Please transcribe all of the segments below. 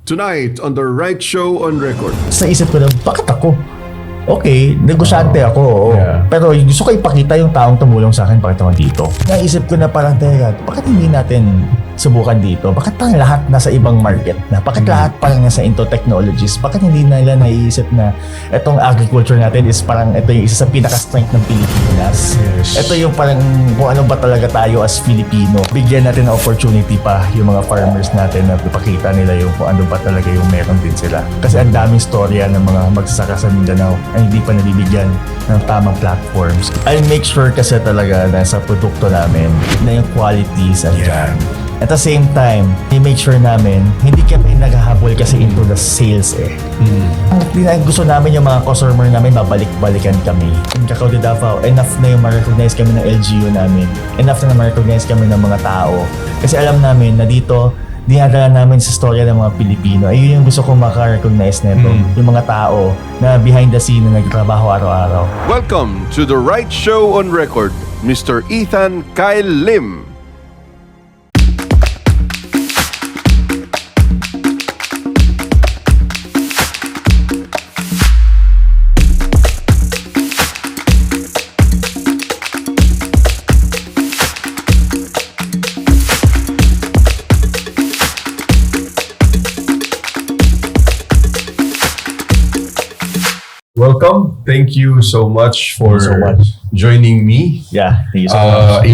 Tonight on the R.Y.T Show on Record. Sa isip ko na, bakit ako? Okay, negosyante ako, oo. Pero gusto ko ipakita yung taong tumulong sa akin, bakit ako dito. Naisip ko na parang, teka, bakit hindi natin subukan dito? Bakit parang lahat nasa ibang market na? Bakit lahat parang nasa into technologies? Bakit hindi nila naiisip na itong agriculture natin is parang ito yung isa sa pinaka-strength ng Pilipinas. Yes. Ito yung parang kung ano ba talaga tayo as Filipino. Bigyan natin ng opportunity pa yung mga farmers natin na ipakita nila yung kung ano ba talaga yung meron din sila. Kasi ang daming storya ng mga magsasaka sa Mindanao ay hindi pa nabibigyan ng tamang platforms. I'll make sure kasi talaga na sa produkto namin na yung qualities andyan. At the same time, i-make sure namin hindi kami naghahabol kasi into the sales eh. Ang gusto namin yung mga customer namin, babalik-balikan kami. In Cacao de Davao, enough na yung ma-recognize kami ng LGU namin. Enough na ma-recognize kami ng mga tao. Kasi alam namin na dito, dinadala namin sa storya ng mga Pilipino. Ayun yung gusto kong maka-recognize nito. Yung mga tao na behind the scene na nagtrabaho araw-araw. Welcome to the R.Y.T Show on Record, Mr. Ethan Kyle Lim. Welcome. Thank you so much for joining me. Yeah, thank you so much.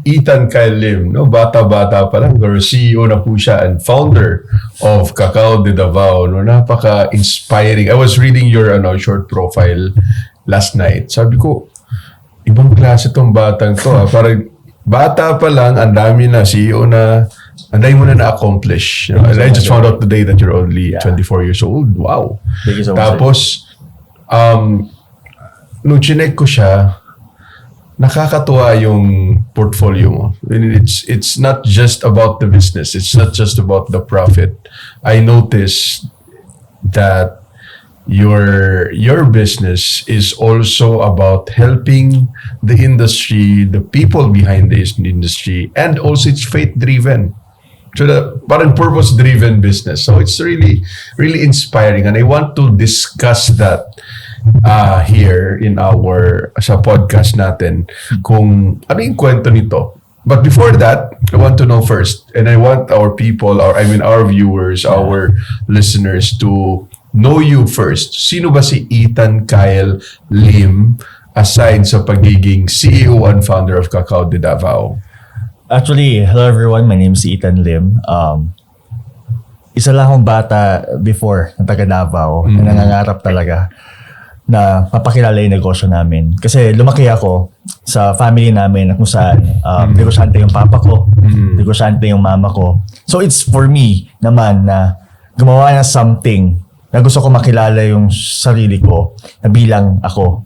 Ethan Kyle Lim, no? Bata-bata pa lang, pero CEO na po siya and founder of Cacao de Davao. No? Napaka-inspiring. I was reading your short profile last night. Sabi ko, ibang klase tong batang to. Parang bata pa lang, ang dami na, CEO na, ang dami mo na na-accomplish. You know? And I just found out today that you're only 24 years old. Wow. Thank you so much. Tapos, nung chinek ko siya, nakakatuwa yung portfolio mo. It's not just about the business. It's not just about the profit. I noticed that your business is also about helping the industry, the people behind the industry, and also it's faith-driven. So parang purpose-driven business. So it's really, really inspiring. And I want to discuss that here in sa podcast natin kung ano yung kwento nito. But before that, I want to know first, and I want our people, our viewers, our listeners to know you first. Sino ba si Ethan Kyle Lim aside sa pagiging CEO and founder of Cacao de Davao? Actually, hello everyone. My name is Ethan Lim. Isa lang akong bata before na taga Davao na nangangarap talaga na mapakilala yung negosyo namin. Kasi lumaki ako sa family namin na kung saan negosyante yung papa ko, negosyante yung mama ko. So it's for me naman na gumawa ng something na gusto ko makilala yung sarili ko na bilang ako.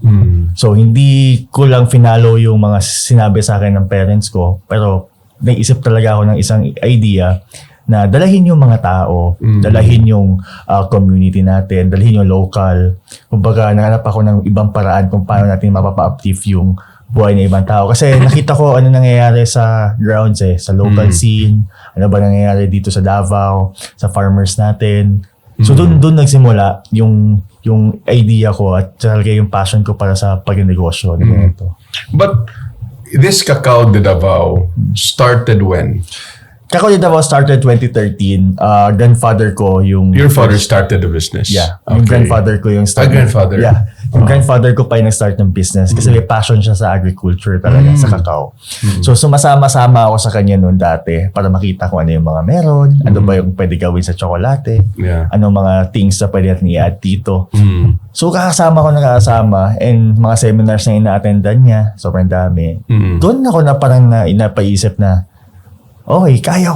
So hindi ko lang finalo yung mga sinabi sa akin ng parents ko, pero naisip talaga ako ng isang idea na dalahin yung mga tao, dalahin yung community natin, dalahin yung local. Kumbaga, nanganap ako ng ibang paraan kung paano natin mapapa-uplift yung buhay ng ibang tao. Kasi nakita ko ano nangyayari sa grounds sa local scene, ano ba nangyayari dito sa Davao, sa farmers natin. So doon nagsimula yung idea ko at talaga yung passion ko para sa pagnegosyo ng ito. But this Cacao de Davao started when? Cacao de Davao started 2013. Grandfather ko yung... Your father started the business? Yeah. Yung grandfather ko yung start. Grandfather? Yeah. Yung grandfather ko pa yung nag-start ng business kasi may passion siya sa agriculture talaga, sa cacao. So sumasama-sama ako sa kanya noon dati para makita kung ano yung mga meron, ano ba yung pwede gawin sa tsokolate, anong mga things na pwede natin i-add dito. So nakakasama and mga seminars na ina-attendan niya, sobrang dami. Doon ako na parang napaisip na, okay, kaya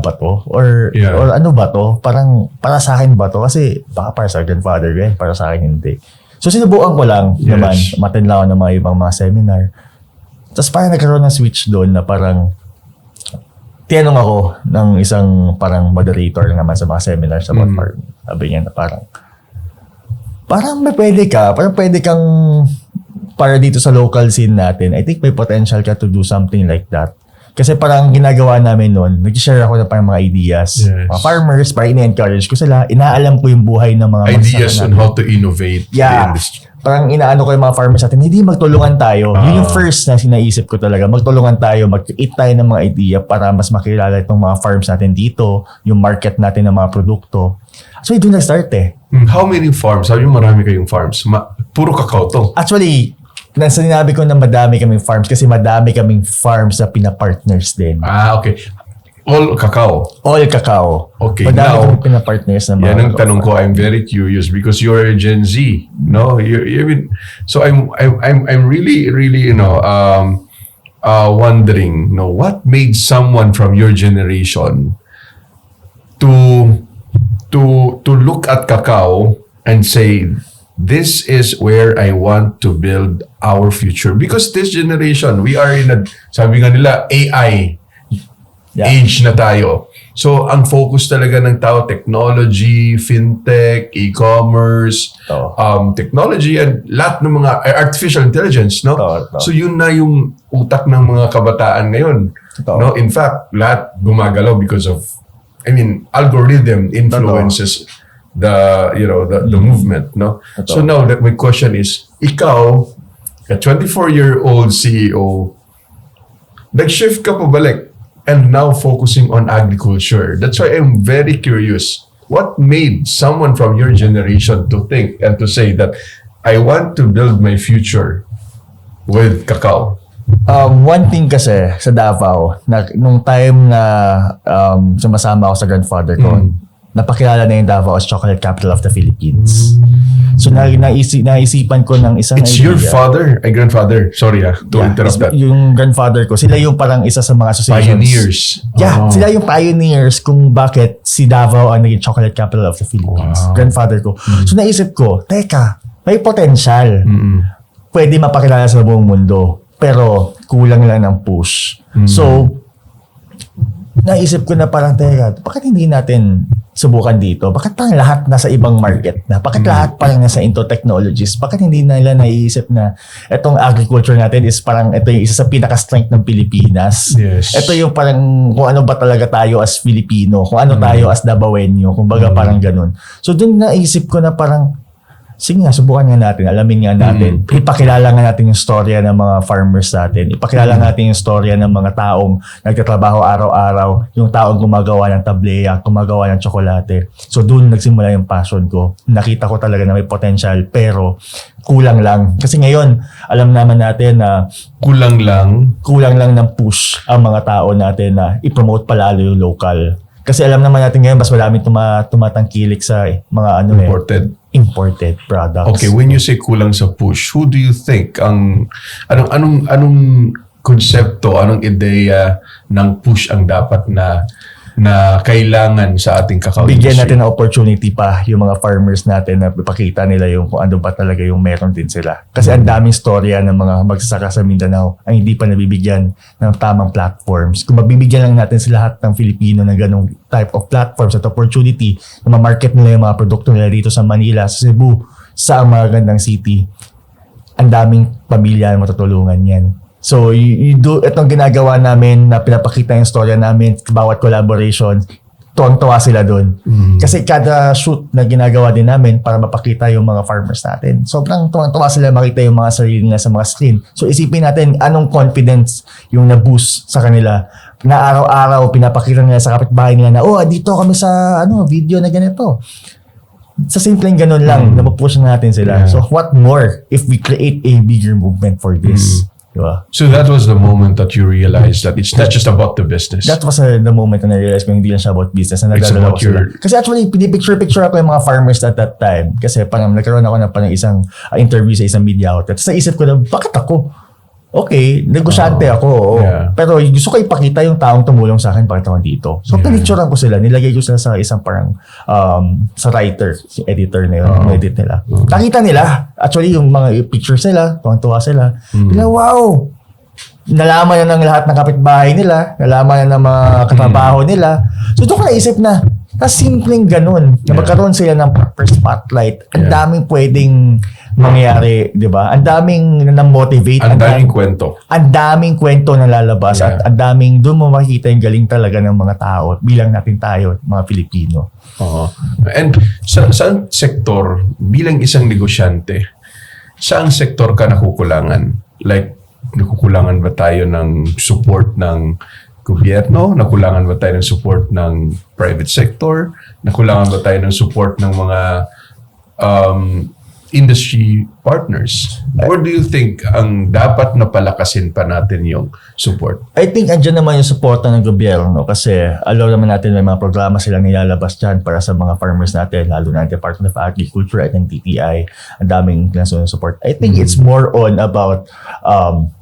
ba to? Or ano ba to? Parang para sa akin ba to? Kasi baka para sa grandfather ko yan, para sa akin hindi. So sinubukan ko lang naman, matin lang ako ng mga ibang mga seminar. Tapos parang nagkaroon ng switch doon na parang tinanong ako ng isang parang moderator naman sa mga seminars about farming. Sabi niya na parang may pwede kang para dito sa local scene natin. I think may potential ka to do something like that. Kasi parang ginagawa namin noon, nag-share ako ng parang mga ideas. Yes. Mga farmers, parang ina-encourage ko sila. Inaalam ko yung buhay ng mga Ideas magsasaka on natin. how to innovate the Yeah. industry. Parang inaano ko yung mga farmers natin, hindi magtulungan tayo. Yun yung first na sinaisip ko talaga. Magtulungan tayo, mag-create tayo ng mga idea para mas makilala itong mga farms natin dito, yung market natin ng mga produkto. So, doon na-start eh. How many farms? Sabi mo marami kayong farms. Puro kakao to. Actually, sinabi ko na madami kaming farms kasi madami kaming farms na pina-partners din. Okay. All kakao. All cacao. Okay, Madami now, kaming pina-partners na mga Yan ang cacao tanong ko. farm. I'm very curious because you're a Gen Z, no? You mean, so I'm really wondering, what made someone from your generation to look at cacao and say, this is where I want to build our future. Because this generation, we are in sabi nga nila, AI age na tayo. So, ang focus talaga ng tao, technology, fintech, e-commerce, technology, and lahat ng mga artificial intelligence, no? So, yun na yung utak ng mga kabataan ngayon. No? In fact, lahat gumagalaw because of, algorithm influences the movement, no? So now my question is, ikaw, a 24-year-old CEO, nag-shift ka pabalik and now focusing on agriculture. That's why I'm very curious. What made someone from your generation to think and to say that I want to build my future with cacao? One thing kasi sa Davao, nung time na sumasama ako sa grandfather ko, napakilala na yung Davao as chocolate capital of the Philippines. So naisipan ko ng isang It's idea. your grandfather, sorry to interrupt that. Yung grandfather ko, sila yung parang isa sa mga associations. Pioneers. Sila yung pioneers kung bakit si Davao ang naging chocolate capital of the Philippines. Wow. Grandfather ko. So naisip ko, teka, may potential. Pwede mapakilala sa buong mundo. Pero kulang lang ng push. So, naisip ko na parang, teka, bakit hindi natin subukan dito? Bakit parang lahat nasa ibang market na? Bakit lahat parang nasa into technologies? Bakit hindi nila naiisip na itong agriculture natin is parang ito yung isa sa pinaka-strength ng Pilipinas? Yes. Ito yung parang kung ano ba talaga tayo as Filipino, kung ano tayo as Davaoenyo, kung baga parang ganun. So doon naisip ko na parang, sige nga, subukan nga natin, alamin nga natin, ipakilala nga natin yung storya ng mga farmers natin, ipakilala natin yung storya ng mga taong nagtatrabaho araw-araw, yung taong gumagawa ng tableya, gumagawa ng tsokolate. So doon nagsimula yung passion ko. Nakita ko talaga na may potential, pero kulang lang. Kasi ngayon, alam naman natin na kulang lang ng push ang mga tao natin na i-promote palalo yung local. Kasi alam naman natin ngayon, mas maraming tumatangkilik sa mga imported products. Okay, when you say kulang sa push, who do you think anong konsepto, anong ideya ng push ang dapat na kailangan sa ating cacao Bigyan industry? natin ng opportunity pa yung mga farmers natin na ipakita nila yung kung ano ba talaga yung meron din sila. Kasi ang daming storya ng mga magsasaka sa Mindanao ang hindi pa nabibigyan ng tamang platforms. Kung mabibigyan lang natin sa lahat ng Filipino ng ganong type of platforms at opportunity na ma-market nila yung mga produkto nila dito sa Manila, sa Cebu, sa mga gandang city, ang daming pamilya na matutulungan yan. So, itong ginagawa namin na pinapakita yung storya namin, bawat collaboration, tuwang-tuwa sila doon. Kasi kada shoot na ginagawa din namin para mapakita yung mga farmers natin. Sobrang tuwang-tuwa sila makita yung mga sarili nila sa mga screen. So, isipin natin anong confidence yung na-boost sa kanila na araw-araw pinapakita nila sa kapitbahay nila na, dito kami sa video na ganito. Sa simpleng ganun lang, napupush natin sila. So, what more if we create a bigger movement for this? Diba? So that was the moment that you realized that it's not just about the business. That was the moment na na-realize ko hindi lang siya about business. Na It's about Kasi actually, pinipicture-picture ako yung mga farmers at that time. Kasi parang nagkaroon ako ng parang isang interview sa isang media outlet. Sa isip ko na, bakit ako? Okay, negosyante ako. Yeah. Pero gusto ko ipakita yung taong tumulong sa akin bakit ako dito. So, pinicturean ko sila. Nilagay ko sila sa isang parang sa writer, si editor na yun, edit nila. Nakita nila, actually, yung mga pictures nila, tuwang-tuwa sila. Wow! Nalaman na ng lahat ng kapitbahay nila, nalaman na ng mga katrabaho nila. So, doon ko naisip na, Tapos simpleng ganun, na magkaroon sila ng proper spotlight. Ang daming pwedeng mangyari, di ba? Ang daming na-motivate. Ang daming kwento. Ang daming kwento na lalabas at ang daming, doon mo makikita yung galing talaga ng mga tao bilang natin tayo, mga Pilipino. And saan sektor, bilang isang negosyante, saan sektor ka nakukulangan? Like, nakukulangan ba tayo ng support ng gobyerno? Nakulangan ba tayo ng support ng private sector? Nakulangan ba tayo ng support ng mga industry partners? Where do you think ang dapat na palakasin pa natin yung support? I think andyan naman yung suporta ng gobyerno kasi alam naman natin may mga programa silang nilalabas dyan para sa mga farmers natin, lalo na Department of Agriculture at ng TTI. Ang daming support. I think it's more on about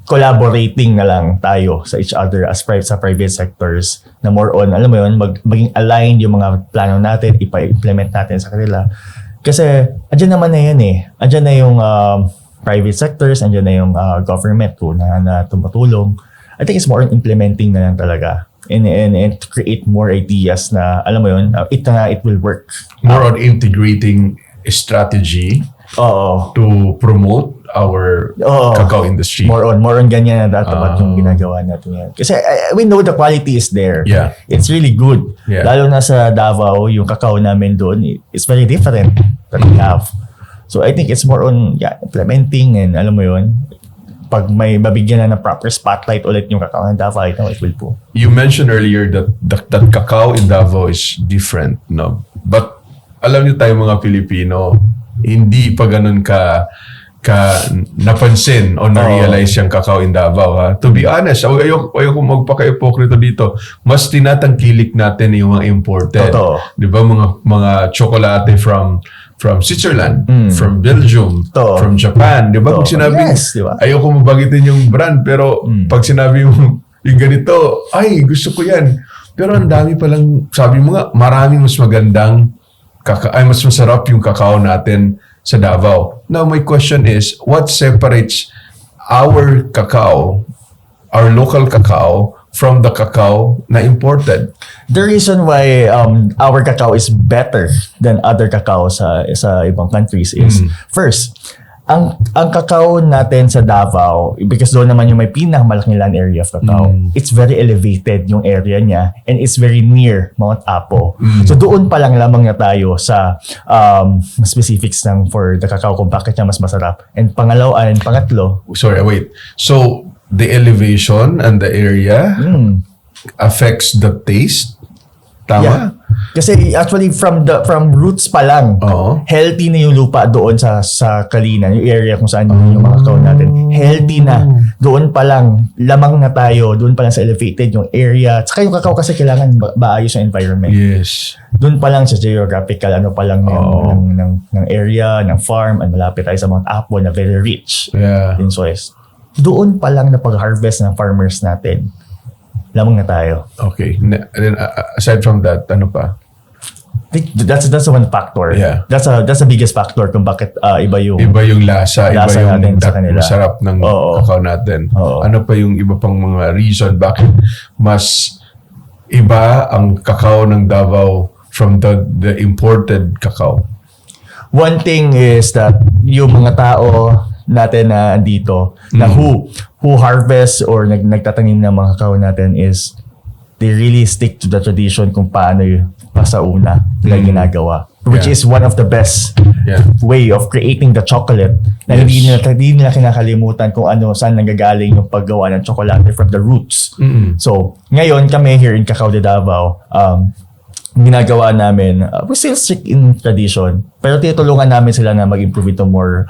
collaborating na lang tayo sa each other as sa private sectors na more on, alam mo yun, maging aligned yung mga plano natin, ipa-implement natin sa kanila. Kasi andyan naman na yan eh. Andyan na yung private sectors, andyan na yung government ko na tumutulong. I think it's more on implementing na lang talaga. And to create more ideas na, alam mo yun, it will work. More on integrating a strategy to promote our cacao industry. More on ganyan na dapat yung ginagawa natin yan. Kasi we know the quality is there. Yeah. It's really good. Yeah. Lalo na sa Davao, yung cacao namin doon, it's very different that we have. So I think it's more on implementing and alam mo yun, pag may mabigyan na ng proper spotlight ulit yung cacao ng Davao, I know it will po. You mentioned earlier that cacao in Davao is different, no? But alam niyo tayo mga Pilipino, hindi pa ganun ka napansin o na-realize yung cacao in Davao. Ha? To be honest, ayoko magpaka-ipokrito dito. Mas tinatangkilik natin yung mga imported. Di ba? Mga tsokolate from Switzerland, from Belgium, from Japan. Di ba? Pag sinabi, diba? Ayoko mabagitin yung brand, pero pag sinabi mo yung ganito, ay, gusto ko yan. Pero ang dami palang, sabi mo nga, maraming mas magandang mas masarap yung cacao natin sa Davao. Now, my question is, what separates our cacao, our local cacao, from the cacao na imported? The reason why our cacao is better than other cacao sa ibang countries is, first, ang cacao natin sa Davao, because doon naman yung may pinakamalaking land area of cacao, it's very elevated yung area niya and it's very near Mount Apo. So doon pa lang lamang na tayo sa specifics ng for the cacao kung bakit niya mas masarap. And pangatlo. Sorry, wait. So the elevation and the area affects the taste? Tama? Yeah. Kasi actually from roots pa lang, healthy na yung lupa doon sa Kalinan, yung area kung saan yung mga cacao natin. Healthy na. Doon pa lang, lamang na tayo. Doon pa lang sa elevated yung area. Saka yung cacao kasi kailangan maayos yung environment. Yes. Doon pa lang sa geographical, pa lang ng area, ng farm, at malapit tayo sa Mount Apo na very rich in soils. Doon pa lang na pag-harvest ng farmers natin. Lamang na tayo. Okay. And then, aside from that, ano pa? I think that's one factor. Yeah. That's the biggest factor kung bakit iba yung lasa iba yung natin sa kanila. Masarap ng cacao natin. Ano pa yung iba pang mga reason bakit mas iba ang cacao ng Davao from the imported cacao? One thing is that yung mga tao natin na andito na who harvest or nagtatanim ng mga cacao natin is they really stick to the tradition kung paano yung pasauna nila ginagawa, which is one of the best way of creating the chocolate na hindi nila kinakalimutan kung saan nanggagaling yung paggawa ng chocolate from the roots. So ngayon kami here in Cacao de Davao, ginagawa namin, we still stick in tradition, pero tinutulungan namin sila na mag-improve ito more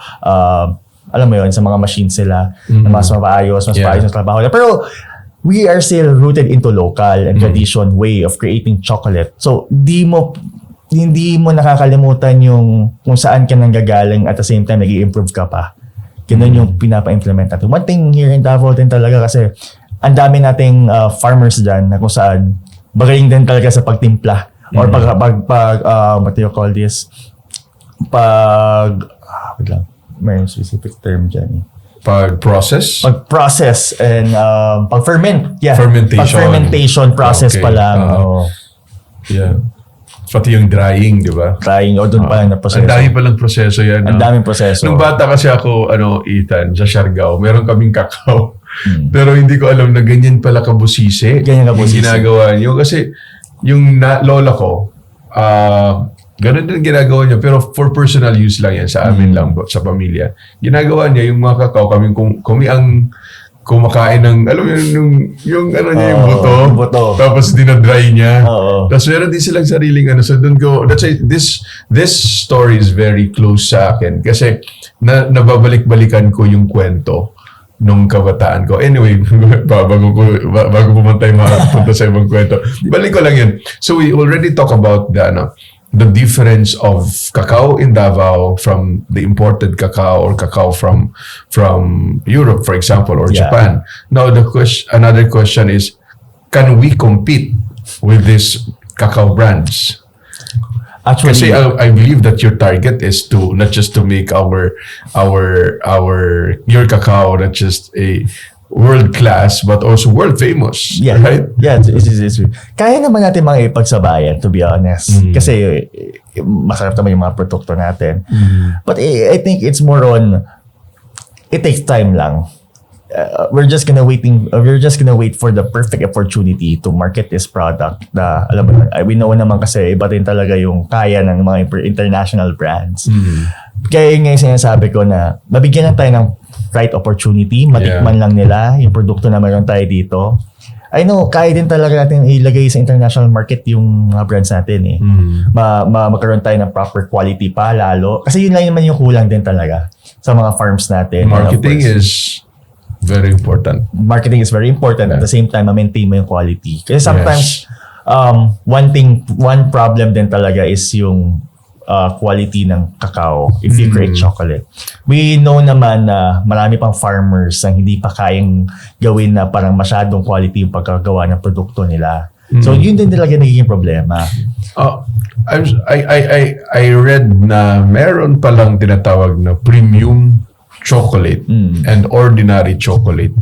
alam mo yun, sa mga machines sila na mas maayos, mas maayos ang trabaho. Pero we are still rooted into local and tradition way of creating chocolate. So, hindi mo nakakalimutan yung kung saan ka nanggagaling at the same time nag-i-improve ka pa. Ganun yung pinapa-implement natin. One thing here in Davao din talaga kasi ang dami nating farmers dyan na kung saan magaling din talaga sa pagtimpla or what do you call this? Wait lang. May specific term dyan. Pag-process? Pag-process and pag-ferment. Yeah. Fermentation. Pag-fermentation process pa lang. Yeah. Pati yung drying, di ba? Trying o doon pa lang na proseso. Ang dami palang proseso yan. Ang daming proseso. Nung bata kasi ako, Ethan, sa Siargao, meron kaming kakao. Pero hindi ko alam na ganyan pala kabusisi. Ganyan Yung kabusisi. ginagawa niyo. Kasi yung lola ko, ganun din ginagawa niya. Pero for personal use lang yan. Sa amin lang, sa pamilya. Ginagawa niya yung mga kakao, kami ang kumakain ng, alam mo yung ano niya, yung buto. buto. Tapos dinadry niya. Oo. Tapos meron din silang sariling so doon ko, that's why this story is very close sa akin. Kasi nababalik-balikan ko yung kwento nung kabataan ko. Anyway, bago pumunta yung mga punta sa ibang kwento. Balik ko lang yun. So we already talk about the difference of cacao in Davao from the imported cacao or cacao from Europe, for example, or Japan. Now, another question is, can we compete with these cacao brands? Actually, Kasi I believe that your target is to not just to make your cacao not just a world class but also world famous, right? Yeah, it's kaya naman natin mga ipagsabayan, to be honest. Kasi masarap naman yung mga produkto natin. But I think it's more on, it takes time lang. We're just gonna wait for the perfect opportunity to market this product. Alam mo, we know naman kasi iba din talaga yung kaya ng mga international brands. Kaya yung sinasabi ko na mabigyan lang tayo ng right opportunity, matikman lang nila yung produkto na mayroon tayo dito. I know, kaya din talaga natin ilagay sa international market yung mga brands natin eh. Magkaroon tayo ng proper quality pa lalo. Kasi yun lang naman yung kulang din talaga sa mga farms natin. Marketing is very important. Marketing is very important. At the same time, ma-maintain mo yung quality. Kasi sometimes, one problem din talaga is yung quality ng cacao if you create chocolate. We know naman na marami pang farmers ang hindi pa kayang gawin na parang masyadong quality yung pagkagawa ng produkto nila. So yun din talaga nagiging problema. I read na meron palang tinatawag na premium chocolate and ordinary chocolate.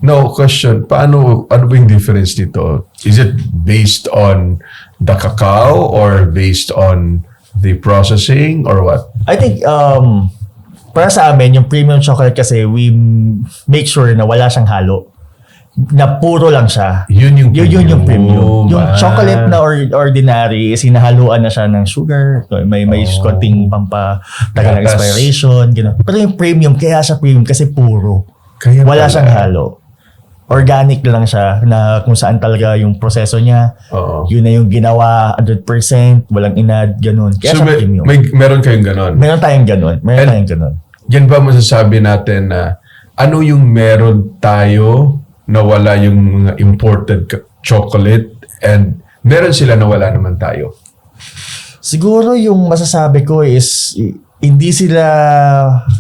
Now, question, ano ba yung difference dito? Is it based on the cacao or based on the processing or what? I think para sa amin, yung premium chocolate kasi we make sure na wala siyang halo. Na puro lang siya. Yun yung premium. Yung chocolate na ordinary is hinahaluan na siya ng sugar. May konting pampatagal ng expiration. Gano'n. Pero yung premium, kaya siya premium kasi puro. Wala siyang halo. Organic lang siya na kung saan talaga yung proseso niya. Yun na yung ginawa 100%, walang inad, gano'n. Kaya so siya premium. Meron kayong gano'n? Meron tayong gano'n. Yan ba masasabi natin na ano yung meron tayo na wala yung mga imported chocolate and meron sila na wala naman tayo? Siguro yung masasabi ko is hindi sila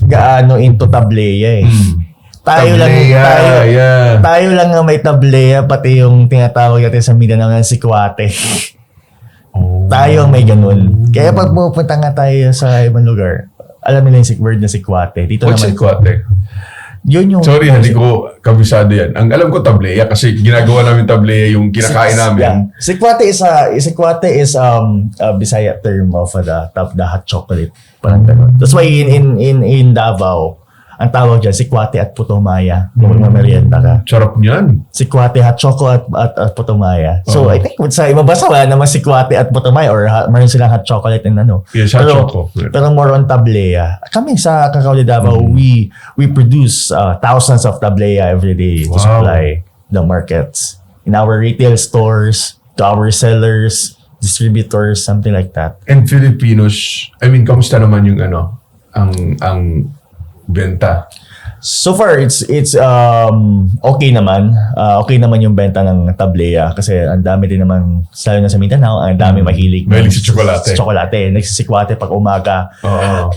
gaano into tableya eh. Tayo lang nga may tableya, pati yung tinatawag natin sa Mindanao ng sikwate. Tayo ang may ganun. Kaya pag pupunta nga tayo sa ibang lugar, alam nila yung word na sikwate. Dito What's naman sikwate? Yun yung... Sorry, hindi ko kabisado yan. Ang alam ko tableya kasi ginagawa namin tableya yung kinakain namin. Sikwate is a Bisaya term of the hot chocolate. Parang ganun. That's why in Davao, ang tawag dyan, sikwate at putomaya. Kung merienda ka. Sarap niyan. Sikwate, hot chocolate at putomaya. So, I think sa iba basta wala naman sikwate at putomaya or meron silang hot chocolate and ano. Yes, hot chocolate. Pero more on tableya. Kami sa Cacao de Davao, we produce thousands of tableya every day to supply the markets. In our retail stores, to our sellers, distributors, something like that. And Filipinos, kamusta naman yung ang benta? So far, it's okay naman. Okay naman yung benta ng tableya kasi ang dami din naman, lalo na sa Mindanao, ang dami mahilig sa tsokolate. Tsokolate. Nagsisikwate pag umaga.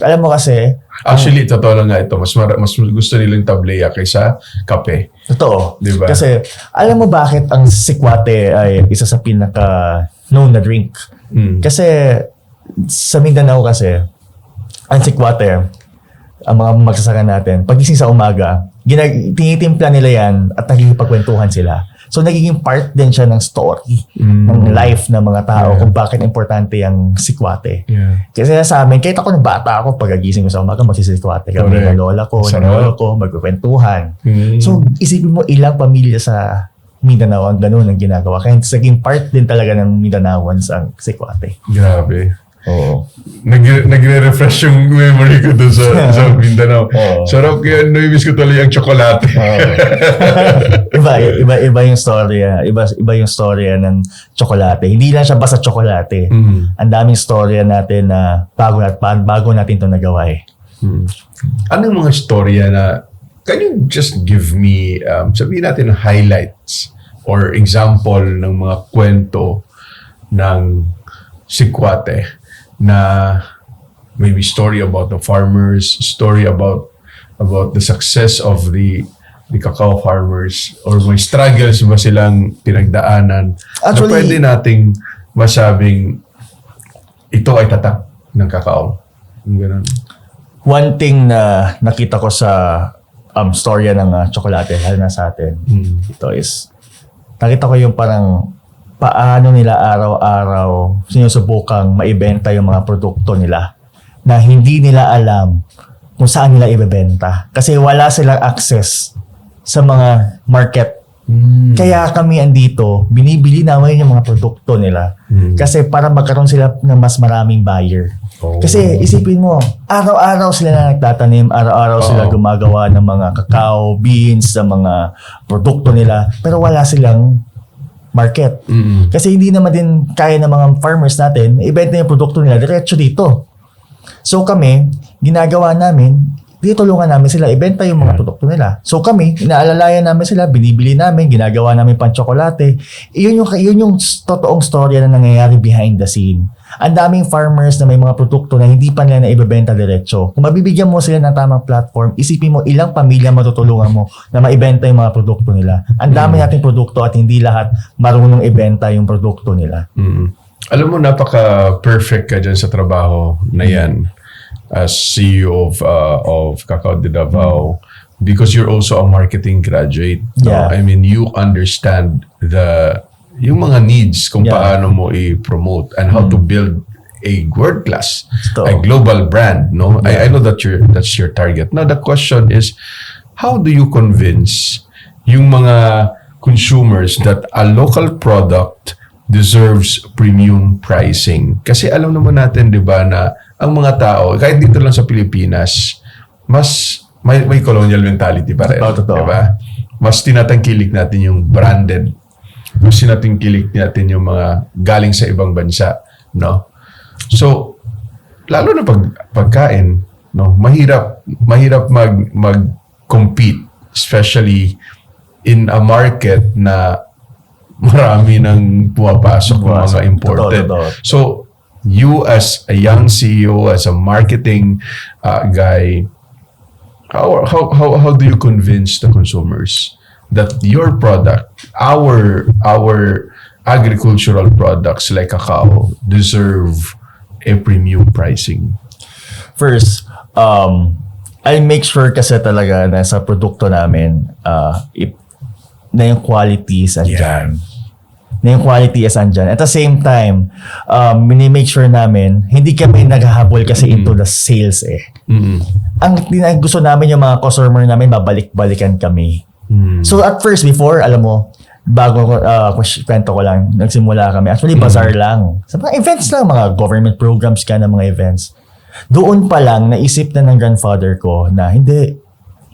Alam mo kasi... Actually, totoo lang nga ito. Mas gusto nilang tableya kaysa kape. Totoo. Diba? Kasi alam mo bakit ang sikwate ay isa sa pinaka-known na drink? Kasi sa Mindanao kasi, ang sikwate, ang mga magsasaka natin, pagising sa umaga, tinitimpla nila yan at nakikipagkwentuhan sila. So nagiging part din siya ng story ng life ng mga tao kung bakit importante ang sikwate. Kasi sa amin, kahit ako ng bata ako, pagagising ko sa umaga, magsisikwate kami ng lola ko, ng lolo ko, magkukwentuhan. So isipin mo ilang pamilya sa Mindanao ang ganun ang ginagawa. Kaya naging part din talaga ng Mindanaoans ang sikwate. Grabe. Oo. Nagre-refresh yung memory ko doon sa Mindanao. Sarap kaya naimis ko tuloy ang tsokolate. Iba yung storya. Iba yung storya ng tsokolate. Hindi lang siya basta tsokolate. Ang daming storya natin na bago natin ito nagawa eh. Anong mga storya na can you just give me sabihin natin highlights or example ng mga kwento ng sikwate na maybe story about the farmers, story about the success of the cacao farmers, or may struggles ba silang pinagdaanan. Actually, na pwede nating masabing ito ay tatak ng cacao. Ganun. One thing na nakita ko sa storya ng tsokolate, lalo na sa atin, ito is, nakita ko yung parang paano nila araw-araw sinusubukang maibenta yung mga produkto nila na hindi nila alam kung saan nila ibebenta. Kasi wala silang access sa mga market. Kaya kami andito, binibili namin yung mga produkto nila. Kasi para magkaroon sila ng mas maraming buyer. Kasi isipin mo, araw-araw sila na nagtatanim, araw-araw sila gumagawa ng mga cacao beans, sa mga produkto nila, pero wala silang market. Kasi hindi naman din kaya ng mga farmers natin ibenta yung produkto nila diretso dito. So kami, ginagawa namin, tinutulungan namin sila ibenta yung mga produkto nila. So kami, inaalalayan namin sila, binibili namin, ginagawa namin pang tsokolate. Yun yung totoong storya na nangyayari behind the scene. Ang daming farmers na may mga produkto na hindi pa nila na ibebenta diretso. Kung mabibigyan mo sila ng tamang platform, isipin mo ilang pamilya matutulungan mo na maibenta yung mga produkto nila. Ang dami nating produkto at hindi lahat marunong ibenta yung produkto nila. Alam mo, napaka-perfect ka dyan sa trabaho na yan as CEO of Cacao de Davao because you're also a marketing graduate. Yeah. I mean, you understand yung mga needs kung paano mo i-promote and how to build a world-class, a global brand. No, I know that's your target. Now the question is, how do you convince yung mga consumers that a local product deserves premium pricing? Kasi alam naman natin, di ba, na ang mga tao, kahit dito lang sa Pilipinas, mas may colonial mentality pa rin. Di ba? Mas tinatangkilik natin yung branded. Mas tinatangkilik natin yung mga galing sa ibang bansa. No? So, lalo na pagkain, no? Mahirap mag-compete, especially in a market na marami nang pumapasok ng mga imported. So, you as a young CEO, as a marketing guy, how do you convince the consumers that your product, our agricultural products like cacao, deserve a premium pricing? First, I make sure kasi talaga na sa produkto namin, na yung quality is andyan. Na yung quality is andyan. At the same time, mini-make sure namin, hindi kami naghahabol kasi into the sales eh. Ang gusto namin yung mga customer namin, babalik-balikan kami. So at first, before, alam mo, bago kwento ko lang, nagsimula kami. Actually, bazaar lang. Sa mga events lang, mga government programs ka na mga events. Doon pa lang, naisip na ng grandfather ko na hindi,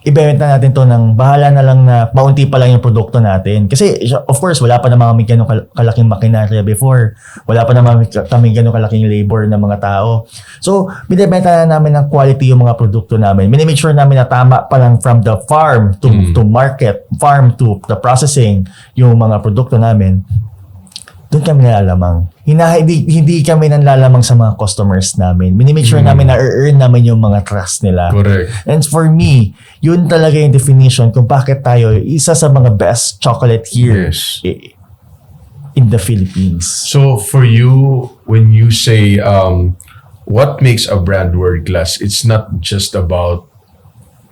ibenta natin to ng bahala na lang na maunti pa lang yung produkto natin. Kasi, of course, wala pa naman kami ganun kalaking makinarya before. Wala pa naman kami ganun kalaking labor ng mga tao. So, binibenta na namin ng quality yung mga produkto namin. Minimake sure namin na tama pa lang from the farm to market, farm to the processing, yung mga produkto namin. Doon kami nalalamang. Hindi kami nanlalamang sa mga customers namin. Minimake sure namin na earn namin yung mga trust nila. Correct. And for me, yun talaga yung definition kung bakit tayo isa sa mga best chocolate here in the Philippines. So for you, when you say what makes a brand world class, it's not just about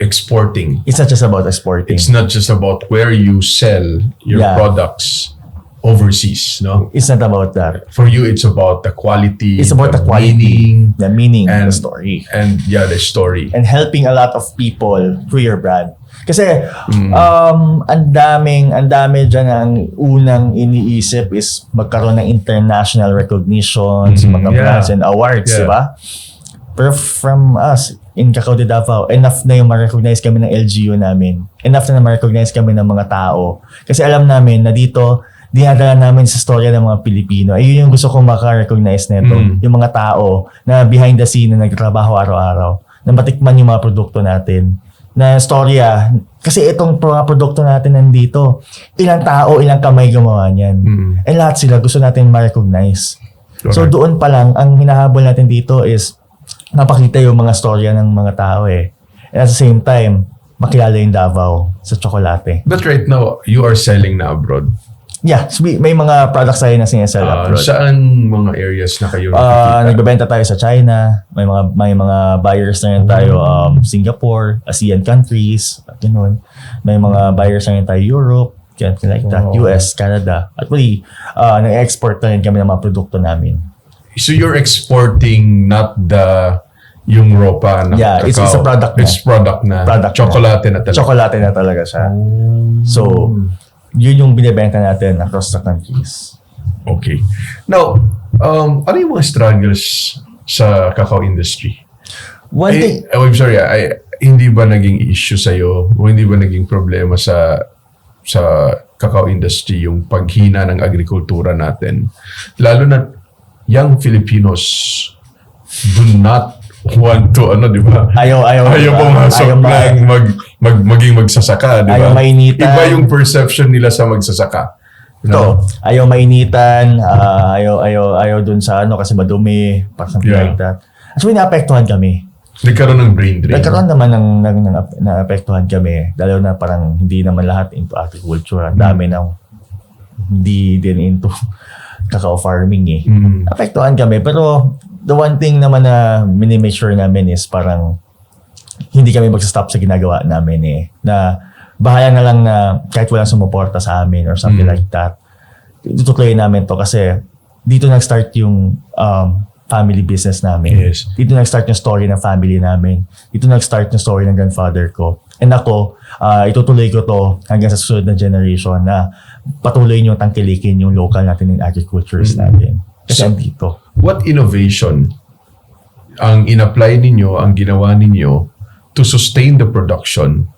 exporting. It's not just about exporting. It's not just about where you sell your products overseas, no? It's not about that. For you, it's about the quality. It's about the quality, the meaning, and the story. And the story. And helping a lot of people through your brand. Kasi, ang dami dyan ang unang iniisip is magkaroon ng international recognition sa mga brands and awards, di ba? Pero from us, in Cacao de Davao, enough na yung ma-recognize kami ng LGU namin. Enough na ma-recognize kami ng mga tao. Kasi alam namin na dito, dinadala namin sa storya ng mga Pilipino. Ayun yung gusto kong maka-recognize nito. Yung mga tao na behind the scene na nagtrabaho araw-araw. Na matikman yung mga produkto natin. Na storya. Kasi itong mga produkto natin nandito, ilang tao, ilang kamay gumawa niyan. And lahat sila gusto natin ma-recognize. So doon pa lang, ang hinahabol natin dito is napakita yung mga storya ng mga tao eh. And at the same time, makilala yung Davao sa tsokolate. But right now, you are selling na abroad. Yeah, may mga products tayo na sinesell abroad. Saan mga areas na kayo nagbebenta tayo sa China, may mga buyers na rin tayo Singapore, ASEAN countries, ganun. May mga buyers na rin tayo Europe, like that, US, Canada. At nag-export na rin kami ng mga produkto namin. So you're exporting not yung ropa na cacao. It's a product na. It's product na. Chocolate na talaga. Chocolate na talaga siya. So, yun yung binibenta natin across the countries. Okay. Now, ano yung mga struggles sa cacao industry? I'm sorry, hindi ba naging issue sa'yo o hindi ba naging problema sa cacao industry yung paghina ng agrikultura natin? Lalo na young Filipinos do not want to, di ba? Ayaw pumasok ng maging magsasaka, di ba? Ayaw mainitan. Iba yung perception nila sa magsasaka. No? Ayaw mainitan, ayaw dun sa kasi madumi, something like that. So, naapektuhan kami. Nagkaroon ng brain drain. Nagkaroon naman ng naapektuhan kami. Lalo na parang hindi naman lahat into agriculture. Ang dami nang hindi din into cacao farming eh. Apektuhan kami. Pero the one thing naman na minimake sure namin is parang hindi kami magsastop sa ginagawa namin eh. Na bahala na lang na kahit walang sumuporta sa amin or something like that. Tutuloy namin to kasi dito nag-start yung family business namin. Yes. Dito nag-start yung story ng family namin. Dito nag-start yung story ng grandfather ko. And ako, itutuloy ko to hanggang sa susunod na generation na patuloy nyo tangkilikin yung local natin in agricultures natin. Kasi dito. What innovation ang in-apply ninyo, ang ginawa ninyo to sustain the production?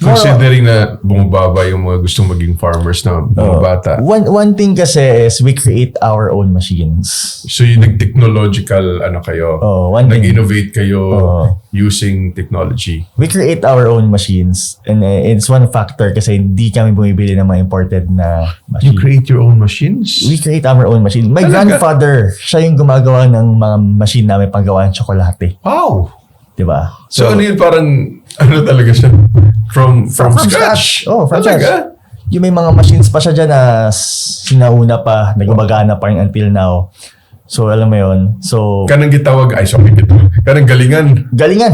Considering na bumababa yung mga gustong maging farmers na mga bata. One thing kasi is we create our own machines. So yung nag-technological kayo, nag-innovate kayo using technology. We create our own machines and it's one factor kasi hindi kami bumibili ng mga imported na machine. You create your own machines? We create our own machines. My grandfather, siya yung gumagawa ng mga machine namin panggawa ng tsokolate. Wow! Diba? So ano yun parang, talaga siya? From scratch? From scratch. Yung may mga machines pa siya dyan na sinauna pa, nagumagana pa rin until now. So alam mo yun. So, kanang gitawag, kanang galingan. Galingan.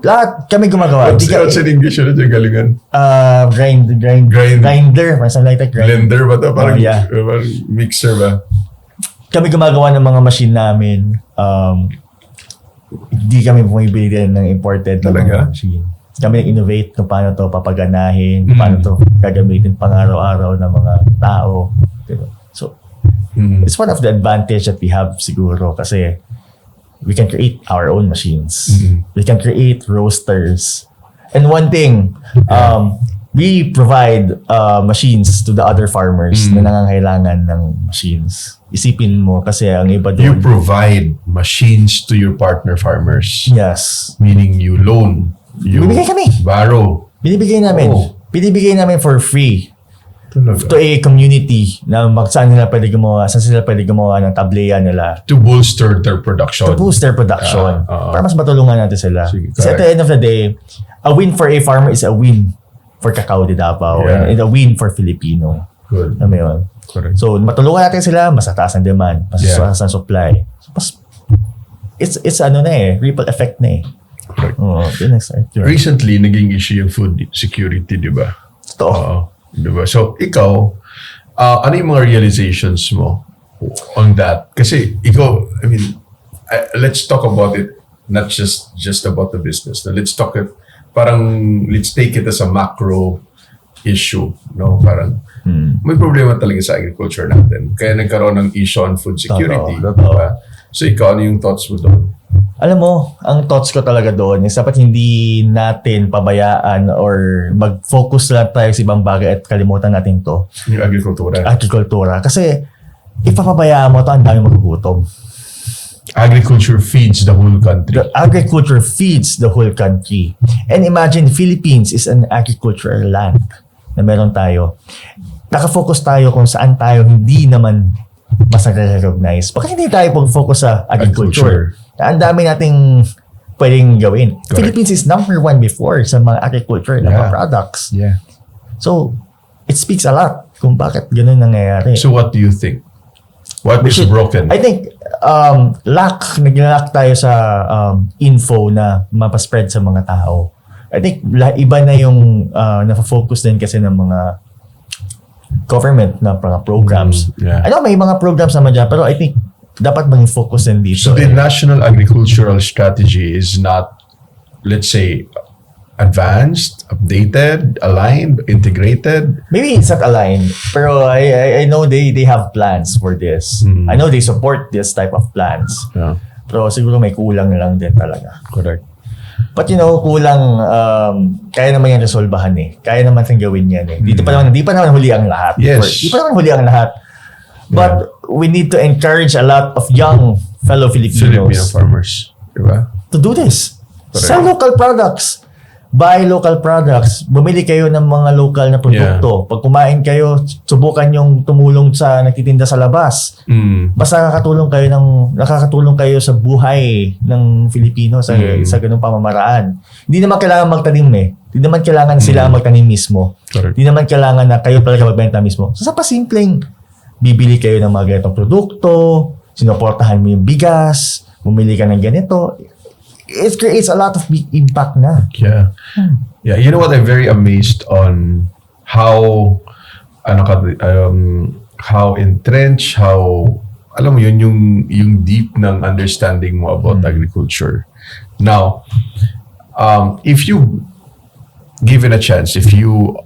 lahat kami gumagawa. What's in English yun yung galingan? Grinder. Something like that. Blender ba ito? Parang mixer ba? Kami gumagawa ng mga machine namin. Hindi kami bumibili din ng imported na mga machine. Kami nag-innovate kung paano to papaganahin, kung paano to gagamitin pang araw-araw ng mga tao. So, it's one of the advantage that we have siguro kasi we can create our own machines. We can create roasters. And one thing, we provide machines to the other farmers na nangangailangan ng machines. Isipin mo kasi ang iba doon. You provide machines to your partner farmers. Yes. Meaning you loan. Binibigay kami. Borrow. Binibigay namin. Binibigay namin for free. Talaga. To a community na saan sila pwede gumawa ng tableya nila. To bolster their production. To boost their production. Para mas matulungan natin sila. Sige, kasi at the end of the day, a win for a farmer is a win for Cacao de Davao and a win for Filipino. Good. Alam mo yun? Correct. So, matulungan natin sila, mas tataas ang demand, mas tataas ang supply. So, it's ripple effect na eh. Recently, naging issue yung food security, di ba? Ito. Di ba? So, ikaw, ano yung mga realizations mo on that? Kasi ikaw, I mean, let's talk about it, not just about the business. Let's let's take it as a macro issue, no? Parang may problema talaga sa agriculture natin. Kaya nagkaroon ng issue on food security. Diba? So ikaw, ano yung thoughts mo doon? Alam mo, ang thoughts ko talaga doon is dapat hindi natin pabayaan or mag-focus lang tayo sa ibang bagay at kalimutan natin to. Yung agrikultura. Kasi ipapabayaan mo to, ang dami magugutom. Agriculture feeds the whole country. The agriculture feeds the whole country. And imagine, Philippines is an agricultural land na meron tayo. Nakafocus tayo kung saan tayo hindi naman mas nare-recognize. Bakit hindi tayo pag-focus sa agriculture? Ang dami nating pwedeng gawin. Correct. Philippines is number 1 before sa mga agriculture na mga products. Yeah. So, it speaks a lot kung bakit ganun nangyayari. So, what do you think? What is broken? I think, nag-lack tayo sa info na mapaspread sa mga tao. I think, iba na yung na-focus din kasi ng mga government na mga programs. Yeah. I know may mga programs naman dyan, pero I think dapat maging focus din dito. So the National Agricultural Strategy is not, let's say, advanced, updated, aligned, integrated? Maybe it's not aligned, pero I know they have plans for this. I know they support this type of plans. Yeah. Pero siguro may kulang lang din talaga. Correct. But kulang, kaya naman yan resolbahan eh. Kaya naman siyang gawin yan eh. Di pa naman huli ang lahat. Yes. Di pa naman huli ang lahat. But we need to encourage a lot of young fellow Filipinos. Filipino farmers. Diba? To do this. Correct. Sell local products. Buy local products. Bumili kayo ng mga local na produkto. Pag kumain kayo, subukan yung tumulong sa nagtitinda sa labas. Basta nakakatulong kayo sa buhay ng Filipino sa ganung pamamaraan. Hindi naman kailangan magtanim eh. Hindi naman kailangan sila magtanim mismo. Hindi naman kailangan na kayo talaga magbenta mismo. So, sa pasimpleng bibili kayo ng mga ganitong produkto, sinuportahan mo yung bigas, bumili ka ng ganito, it creates a lot of big impact na. Yeah. Yeah. You know what? I'm very amazed on how entrenched, alam mo yun, yung deep ng understanding mo about agriculture. Now, if you given a chance, if you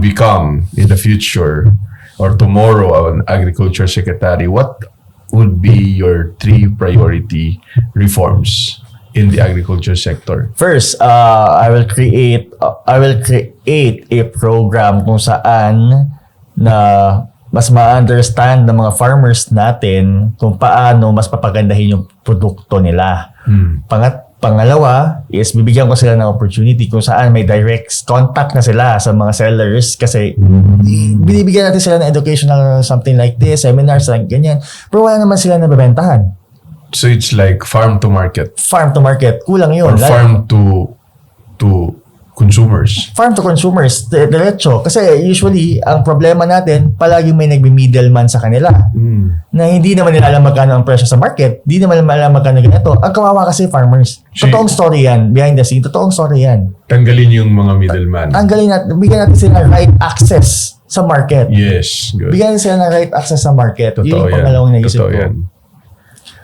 become in the future or tomorrow an agriculture secretary, what would be your 3 priority reforms in the agriculture sector? First, I will create a program kung saan na mas ma-understand ng mga farmers natin kung paano mas papagandahin yung produkto nila. Pangalawa is bibigyan ko sila ng opportunity kung saan may direct contact na sila sa mga sellers kasi binibigyan natin sila ng educational something like this, seminars like ganyan. Pero wala naman sila nabebentahan. So it's like farm to market. Farm to market. Kulang yun. Or farm to consumers. Farm to consumers. Diretso. Kasi usually, ang problema natin, palagi may nagbi-middleman sa kanila. Na hindi naman nila alam magkano ang presyo sa market. Hindi naman alam magkano ganito. Ang kawawa kasi farmers. Totoong story yan. Behind the scene. Totoong story yan. Tanggalin yung mga middleman. Tanggalin natin. Bigyan natin sila ng right access sa market. Yes. Good. Bigyan natin sila ng right access sa market. Totoo yun yung pangalawang naisip ko.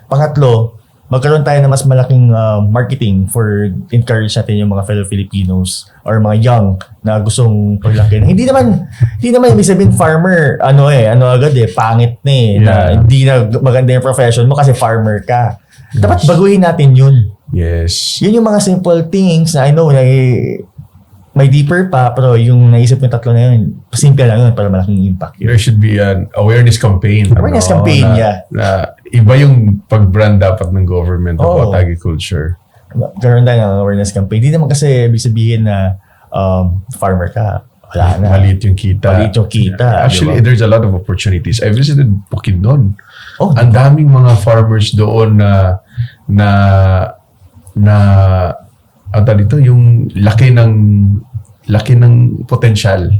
Pangatlo, magkaroon tayo ng mas malaking marketing for encourage natin yung mga fellow Filipinos or mga young na gustong paglaki. Hindi naman ibig sabihin farmer, agad pangit na eh. Na hindi na maganda yung profession mo kasi farmer ka. Dapat baguhin natin yun. Yes. Yun yung mga simple things na I know na may deeper pa, pero yung naisip yung tatlo na yun, simple lang yun para malaking impact yun. There should be an awareness campaign. Na iba yung pag-brand dapat ng government about agriculture. Karoon tayo ng awareness campaign. Hindi naman kasi ibig sabihin na farmer ka. Wala na. Maliit yung kita. Actually, there's a lot of opportunities. I visited Bukidnon. Ang daming mga farmers doon dito yung laki ng potensyal.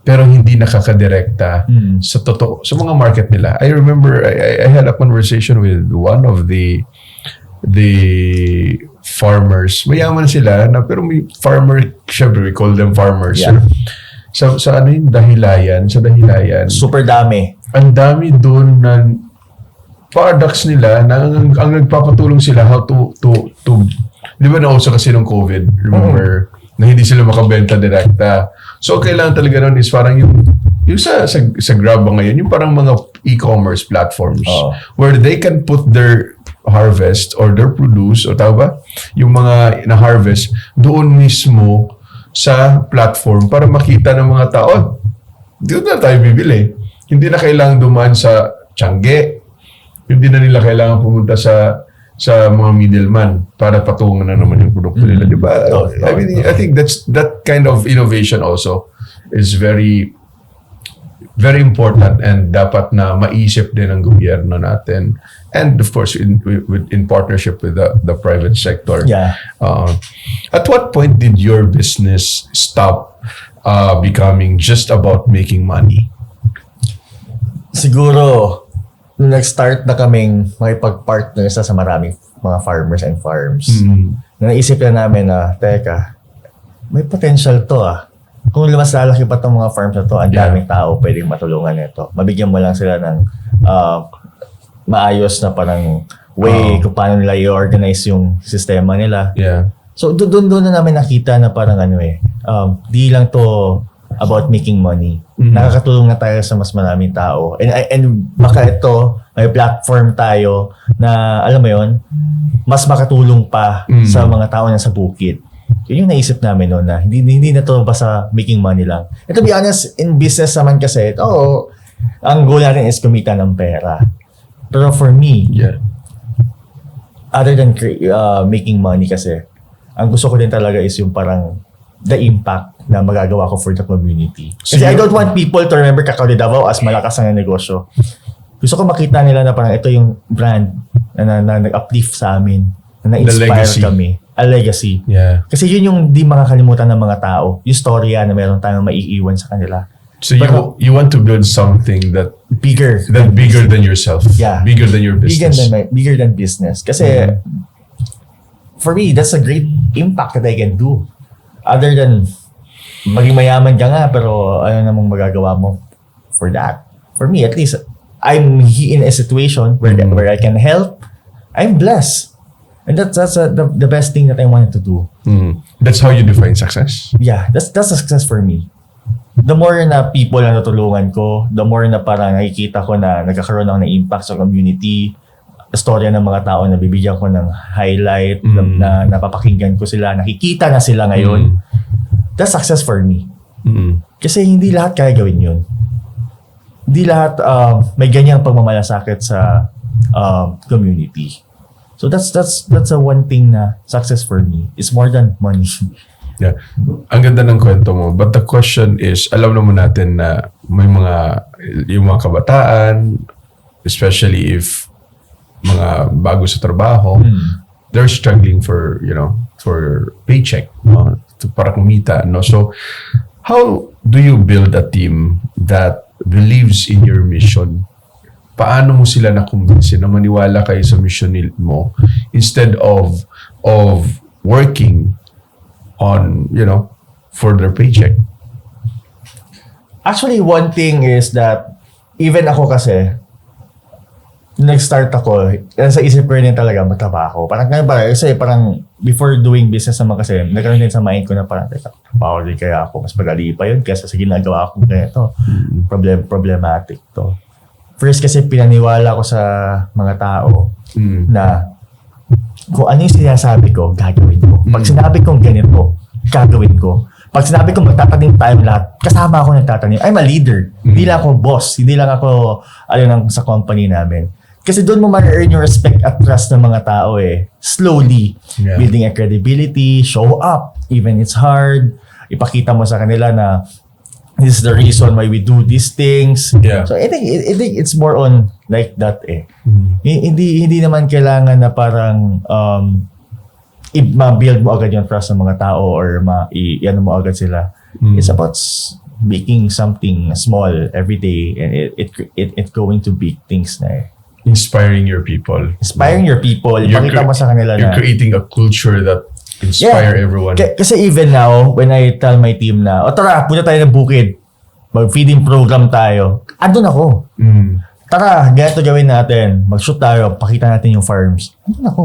Pero hindi nakakadirekta sa mga market nila. I remember I had a conversation with one of the farmers. Mayaman sila, pero may farmer, syempre we call them farmers. Yeah. Sa ano yung dahilayan, Super dami. ang dami doon na products nila na ang nagpapatulong sila how to di ba nauso kasi nung COVID, remember, na hindi sila makabenta direkta. So, kailangan talaga nun is parang yung sa Grab ngayon, yung parang mga e-commerce platforms where they can put their harvest or their produce, o tawag ba? Yung mga na-harvest doon mismo sa platform para makita ng mga tao, doon na tayo bibili. Hindi na kailangan dumaan sa Tiangge. Hindi na nila kailangan pumunta sa mga middleman para patungan na naman yung produkto nila, di ba? I think that kind of innovation also is very very important and dapat na maisip din ng gobyerno natin, and of course in partnership with the private sector. At what point did your business stop becoming just about making money? Siguro nung nag-start na kaming makipag-partner sa maraming mga farmers and farms, naisip na namin na, teka, may potential to Kung mas lalaki pa itong mga farms na to, ang daming tao pwedeng matulungan nito. Mabigyan mo lang sila ng maayos na parang way kung paano nila i-organize yung sistema nila. So doon na namin nakita na parang di lang to about making money. Nakakatulong na tayo sa mas maraming tao. And baka ito, may platform tayo na, alam mo yon, mas makatulong pa sa mga tao na sa bukid. Yun yung naisip namin noon na hindi na to basta making money lang. And to be honest, in business naman kasi, ang goal natin is kumita ng pera. Pero for me, other than making money kasi, ang gusto ko din talaga is yung parang the impact na magagawa ko for the community. Kasi I don't want people to remember Cacao de Davao as malakas ang negosyo. Gusto ko makita nila na parang ito yung brand na nag-uplift sa amin, na na-inspire kami. A legacy. Kasi yun yung di makakalimutan ng mga tao. Yung storya na meron tayong maiiwan sa kanila. So you want to build something that bigger than yourself. Bigger than your business. Bigger than business. Kasi for me, that's a great impact that I can do. Other than maging mayaman ka nga, pero ano namang magagawa mo for that? For me, at least, I'm in a situation where I can help. I'm blessed. And that's the best thing that I wanted to do. That's how you define success? Yeah, that's a success for me. The more na people na natulungan ko, the more na parang nakikita ko na nagkakaroon ako ng impact sa community, storya ng mga tao na bibigyan ko ng highlight, na napapakinggan ko sila, nakikita na sila ngayon. That's success for me. Kasi hindi lahat kaya gawin yun. Hindi lahat may ganyang pagmamalasakit sa community. So that's a one thing na success for me. It's more than money. Ang ganda ng kwento mo. But the question is, alam naman natin na may yung mga kabataan, especially if mga bago sa trabaho, they're struggling for paycheck, para kumita, So how do you build a team that believes in your mission? Paano mo sila nakumbinsin na maniwala kayo sa mission mo instead of working on, for their paycheck? Actually, one thing is that even ako kasi, nag-start ako, sa isip ko rin talaga magtrabaho. Parang kasi parang before doing business naman kasi, nagkaroon din sa mind ko na parang, trabaho din kaya ako, mas madali pa yun kaysa sa ginagawa ko ganito. Problematic to. First kasi pinaniwala ko sa mga tao na kung ano yung sinasabi ko, gagawin ko. Pag sinabi kong ganito, gagawin ko. Pag sinabi kong magtatanim tayo lahat, kasama ako nagtatanim. I'm a leader. Hindi lang ako boss. Hindi lang ako sa company namin. Kasi doon mo ma-earn yung respect at trust ng mga tao Slowly. Building a credibility, show up. Even it's hard. Ipakita mo sa kanila na this is the reason why we do these things. So I think it's more on like that Hindi naman kailangan na parang ma-build mo agad yung trust ng mga tao or i-ano mo agad sila. It's about making something small every day and it's going to big things na Inspiring your people. Inspiring your people. Ipakita mo sa kanila you're na. creating a culture that inspire everyone. Kasi even now, when I tell my team na, tara, punta tayo ng bukid. Mag-feeding program tayo. Andun ako. Tara, ganito gawin natin. Mag-shoot tayo. Pakita natin yung farms. Andun ako.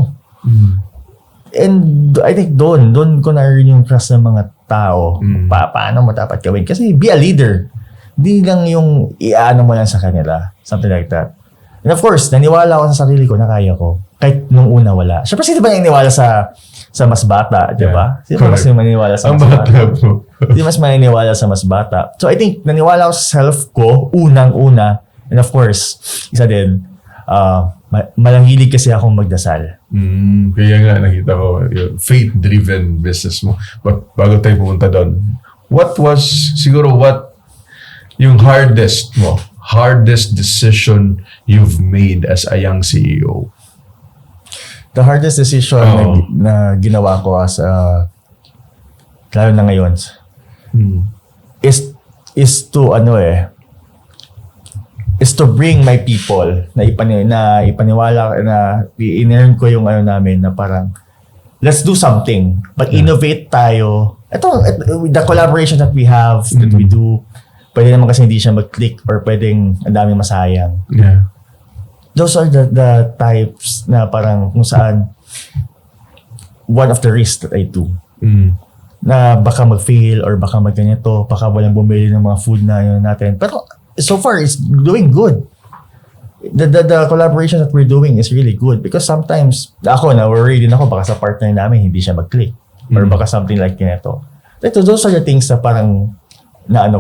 And I think doon ko na-earn yung trust ng mga tao. Paano mo dapat gawin? Kasi be a leader. Hindi lang yung iaano mo lang sa kanila. Something like that. And of course, naniwala ako sa sarili ko na kaya ko. Kahit nung una wala. Siyempre, sino ba naniwala sa mas bata, di ba? Sino ba mas maniniwala sa mas bata? Sino mas maniniwala sa mas bata? So I think, naniwala ako sa self ko, unang-una. And of course, isa din, malanghilig kasi akong magdasal. Kaya nga, nakita ko, faith-driven business mo. But bago tayo pumunta doon, what yung hardest decision you've made as a young CEO? The hardest decision na ginawa ko as lalo na ngayon is to bring my people na ipaniwala na i-earn ko yung namin na parang let's do something. Pag-innovate tayo. Ito, the collaboration that we have, that we do, pwede naman kasi hindi siya mag-click or pwedeng ang daming masayang. Yeah. Those are the types na parang kung saan one of the risks that I do. Na baka mag-fail or baka mag-ganito, baka walang bumili ng mga food na yun natin. Pero so far, it's doing good. The collaboration that we're doing is really good because sometimes, na-worry din ako baka sa partner namin hindi siya mag-click or baka something like ganito. Those are the things na parang na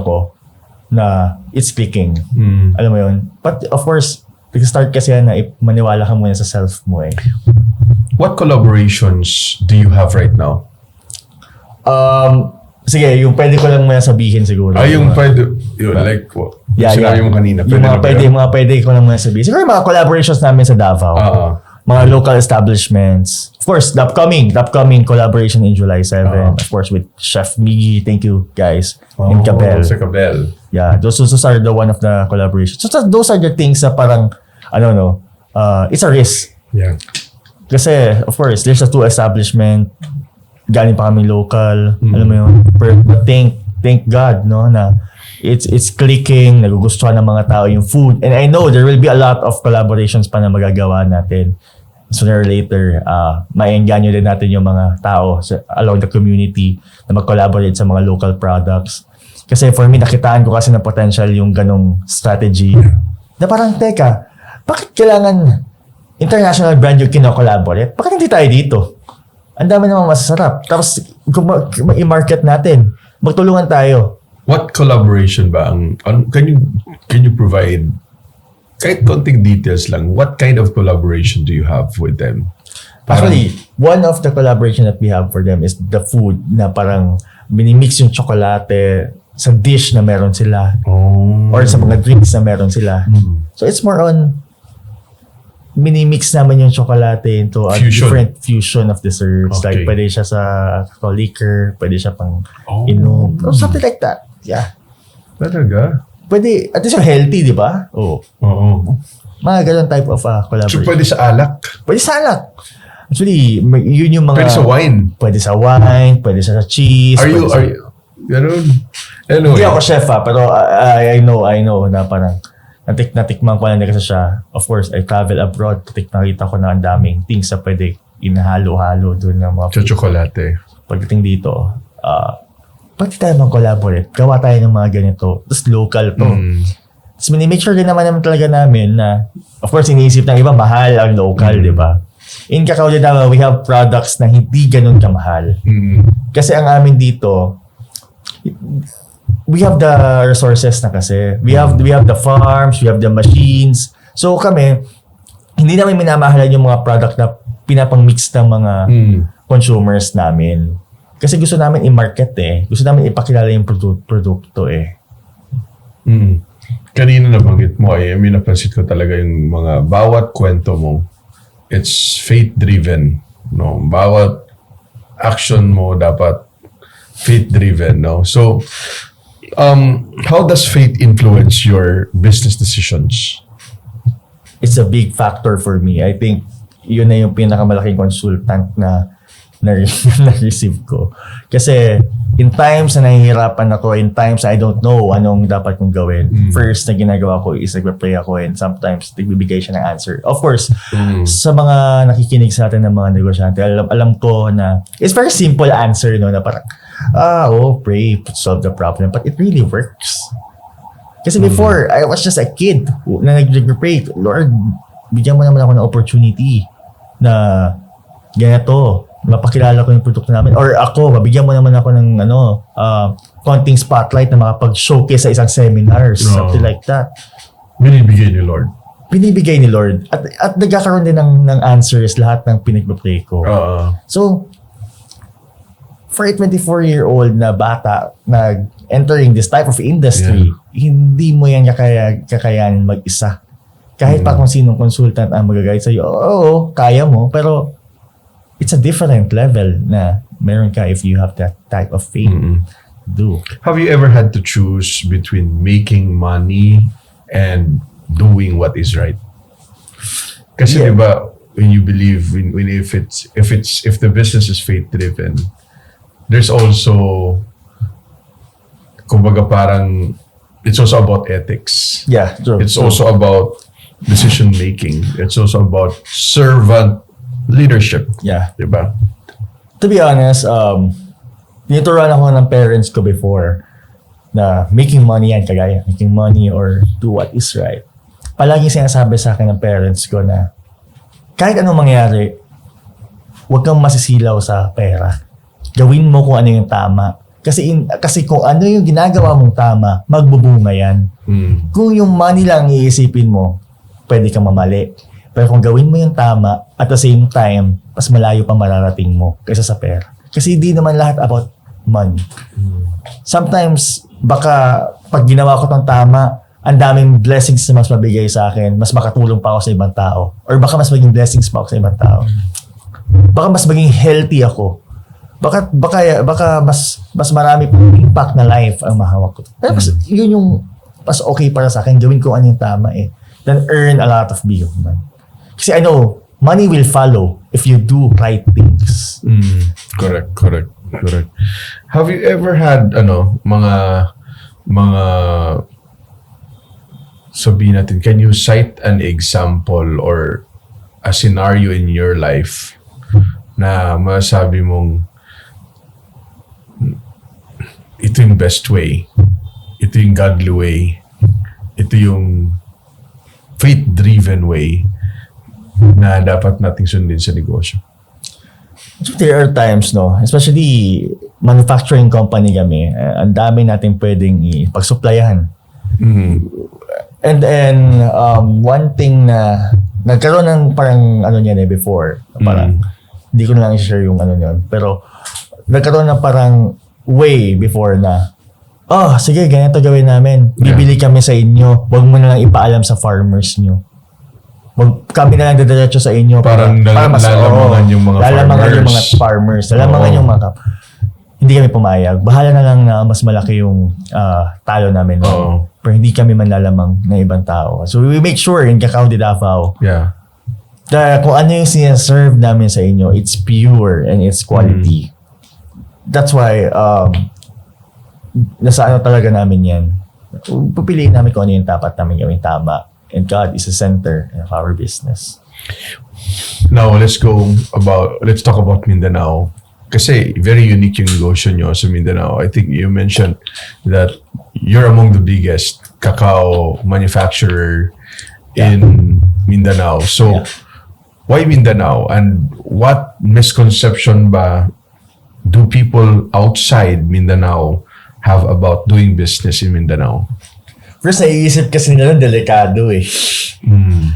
it's clicking. Alam mo yun? But of course, start kasi na maniwala ka muna sa self mo eh. What collaborations do you have right now? Sige, yung pwede ko lang muna sabihin siguro. Yung pwede, like what? Sinabi mo kanina. Mga pwede ko lang muna sabihin. Siguro yung mga collaborations namin sa Davao. Mga local establishments. Of course, the upcoming collaboration in July 7. Of course, with Chef Miggy. Thank you, guys. In Cabel. Sa Cabel. Yeah, those are the one of the collaborations. So those are the things na parang, it's a risk. Yeah. Kasi, of course, there's a 2 establishment. Galing pa kami local. Alam mo yun. But thank God, no, na it's clicking, nagugustuhan ng mga tao yung food. And I know there will be a lot of collaborations pa na magagawa natin. Sooner or later, ma-engganyo din natin yung mga tao along the community na mag-collaborate sa mga local products. Kasi for me, nakitaan ko kasi na potential yung ganong strategy. Na parang, teka, bakit kailangan international brand yung kino-collaborate? Bakit hindi tayo dito? Ang dami namang masasarap. Tapos, i-market natin. Magtulungan tayo. What collaboration ba can you provide kahit konting details lang, what kind of collaboration do you have with them? Actually, one of the collaboration that we have for them is the food na parang minimix yung tsokolate sa dish na meron sila or sa mga drinks na meron sila. So it's more on minimix naman yung tsokolate into a different fusion of desserts. Okay. Like pwede siya sa liquor, pwede siya pang inom, or something like that. Yeah. Talaga? Pwede, at least healthy, di ba? Oo. Mga ganun type of collaboration. So pwede sa alak? Pwede sa alak. Actually, yun yung mga... Pwede sa wine? Pwede sa wine, pwede sa cheese. Are you ganun? Anyway. Hindi ako chef pero I know na parang natikman ko lang kasi siya. Of course, I travel abroad. Nakita ko na ang daming things na pwede inahalo-halo doon ng mga chocolate. Pagdating dito, pwede tayo mag-collaborate. Gawa tayo ng mga ganito. Tapos local to. Tapos minimake sure din naman talaga namin na, of course, iniisip ng iba, mahal ang local, di ba? In Cacao de Davao, we have products na hindi ganun kamahal. Kasi ang amin dito, we have the resources na kasi. We have the farms, we have the machines. So kami, hindi namin minamahalan yung mga product na pinapang-mix ng mga consumers namin. Kasi gusto namin i-market eh. Gusto namin ipakilala yung produkto eh. Kanina nabanggit mo napansin ko talaga yung mga bawat kwento mo. It's faith-driven. No? Bawat action mo dapat faith-driven. No? So, how does faith influence your business decisions? it's a big factor for me. I think yun na yung pinakamalaking consultant na na-receive ko. Kasi in times na nahihirapan ako, in times I don't know anong dapat kong gawin, first na ginagawa ko is nagpe-pray ako, and sometimes nagbibigay siya ng answer. Of course, sa mga nakikinig sa atin ng mga negosyante, alam ko na it's very simple answer, no, na parang, pray, solve the problem. But it really works. Kasi before, I was just a kid na nag-pray, Lord, bigyan mo naman ako ng opportunity na ganito, mapakilala ko yung produkto namin. Or ako, mabigyan mo naman ako ng konting spotlight na makapag-showcase sa isang seminars, something like that. Binibigay ni Lord. Binibigay ni Lord. At nagkakaroon din ng answers lahat ng pinag-play ko. So, for a 24-year-old na bata na entering this type of industry, hindi mo yan kakayanin mag-isa. Kahit pa kung sinong consultant ang mag-guide sa'yo, oo, kaya mo, pero it's a different level na meron ka if you have that type of faith. Do. Have you ever had to choose between making money and doing what is right? Kasi diba, when you believe if the business is faith driven, there's also kumbaga parang it's also about ethics. Yeah, true. It's also about decision making. It's also about servant leadership. Yeah. Diba? To be honest, tinuturuan ako ng parents ko before na making money yan, kagaya making money or do what is right. Palagi sinasabi sa akin ng parents ko na kahit anong mangyari, huwag kang masisilaw sa pera. Gawin mo kung ano yung tama. Kasi kung ano yung ginagawa mong tama, magbubunga yan. Kung yung money lang iisipin mo, pwede kang mamali. Pero kung gawin mo yung tama, at the same time, mas malayo pa mararating mo kaysa sa pera. Kasi hindi naman lahat about money. Sometimes, baka pag ginawa ko tong tama, ang daming blessings na mas mabigay sa akin, mas makatulong pa ako sa ibang tao. Or baka mas maging blessings pa ako sa ibang tao. Baka mas maging healthy ako. Baka mas marami pang impact na life ang mahawak ko. Pero yun yung mas okay para sa akin, gawin ko ano yung tama then earn a lot of big money. Kasi I know, money will follow if you do right things. Correct. Have you ever had, mga sabihin natin, can you cite an example or a scenario in your life na masabi mong ito yung best way, ito yung godly way, ito yung faith-driven way na dapat nating sundin sa negosyo? There are times, no, especially manufacturing company kami, ang dami natin pwedeng ipag-supplyahan. And then, one thing na nagkaroon ng parang niyan before, parang hindi ko na lang i-share yung niyan, pero nagkaroon ng parang way before na, sige, ganito gawin namin. Bibili kami sa inyo. Huwag mo na lang ipaalam sa farmers nyo. Kami na lang didiretso sa inyo. Para mas lalamangan yung mga farmers. Lalamangan yung mga hindi kami pumayag. Bahala na lang na mas malaki yung talo namin. Pero hindi kami manlalamang ng ibang tao. So we make sure in Cacao de Davao na kung ano yung sinaserve namin sa inyo, it's pure and it's quality. That's why nasa talaga namin yan. Pupiliin namin kung ano yung dapat namin gawin tama. And God is the center of our business. Now, let's talk about Mindanao. Kasi very unique yung negosyo nyo sa Mindanao. I think you mentioned that you're among the biggest cacao manufacturer in Mindanao. So, why Mindanao? And what misconception ba do people outside Mindanao have about doing business in Mindanao? First, naiisip kasi nila delikado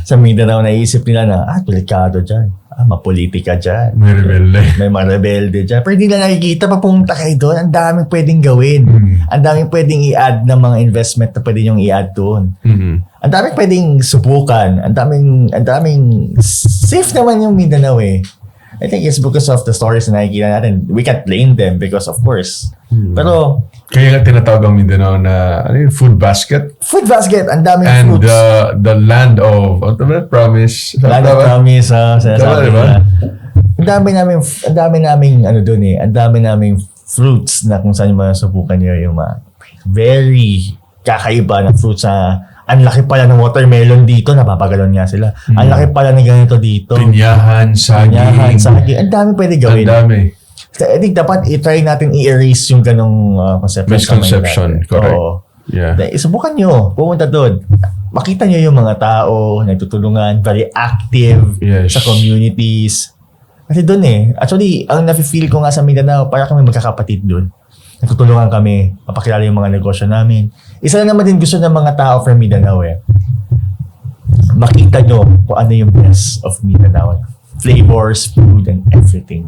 Sa Mindanao, naiisip nila na, delikado dyan. Mapolitika dyan. May rebelde. May mga rebelde dyan. Pero hindi na nakikita, papunta kayo doon. Ang daming pwedeng gawin. Ang daming pwedeng i-add ng mga investment na pwede niyong i-add doon. Ang daming pwedeng subukan. Ang daming safe naman yung Mindanao I think it's because of the stories na nakikita natin. We can't blame them because of course. Pero Kaya nga tinatawag ang Mindanao na food basket. Food basket, ang daming And fruits. the land of, what the promise? Land of promise, sinasabi Diba? nila. Ang dami naming ano doon ang dami naming fruits na kung saan yung masubukan nyo yung mga very kakaiba na fruits na ang laki pala ng watermelon dito, napapagalon nga sila. Ang laki pala ng ganito dito. Pinyahan, saging. Ang dami pwede gawin. Ang dami. I think dapat i-try natin i-erase yung ganong conception. Misconception, correct. Oo. Yeah. Subukan nyo, pumunta doon. Makita nyo yung mga tao, nagtutulungan, very active Yes. sa communities. Kasi doon actually, ang nafe-feel ko nga sa Mindanao, para kami magkakapatid doon. Nagtutulungan kami, mapakilala yung mga negosyo namin. Isa lang naman din gusto ng mga tao from Mindanao makita nyo kung ano yung best of Mindanao. Flavors, food, and everything.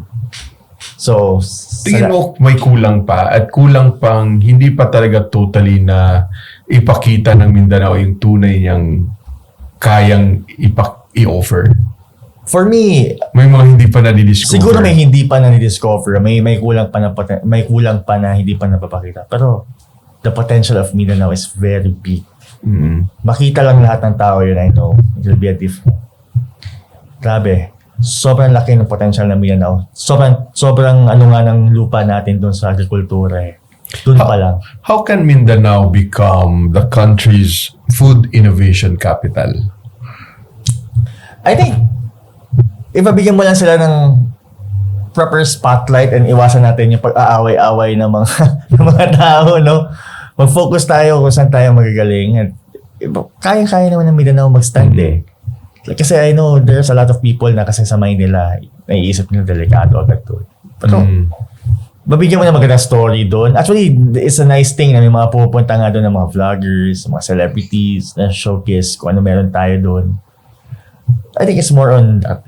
So, Tingin mo may kulang pa at kulang pang hindi pa talaga totally na ipakita ng Mindanao yung tunay niyang kayang i-offer? for me, May mga hindi pa nadidiscover. siguro may hindi pa na-discover, may kulang pa na hindi pa napapakita. Pero the potential of Mindanao is very big. Makita lang lahat ng tao yun, I know. It will be a different. Grabe. Sobrang laki ng potential ng Mindanao. Sobrang ano nga ng lupa natin doon sa agrikultura Doon pa lang. How can Mindanao become the country's food innovation capital? I think, if mabigyan mo lang sila ng proper spotlight and iwasan natin yung pag-aaway-away ng mga, ng mga tao, no? Mag-focus tayo kung saan tayo magagaling. At kaya-kaya naman ng Mindanao mag-stand Kasi I know there's a lot of people na kasi sa mind nila, naiisip nila delikado agad to. Pero, mabigyan mo na magandang story doon. Actually, it's a nice thing na may mga pupunta nga doon ng mga vloggers, mga celebrities na showcase kung ano meron tayo doon. I think it's more on that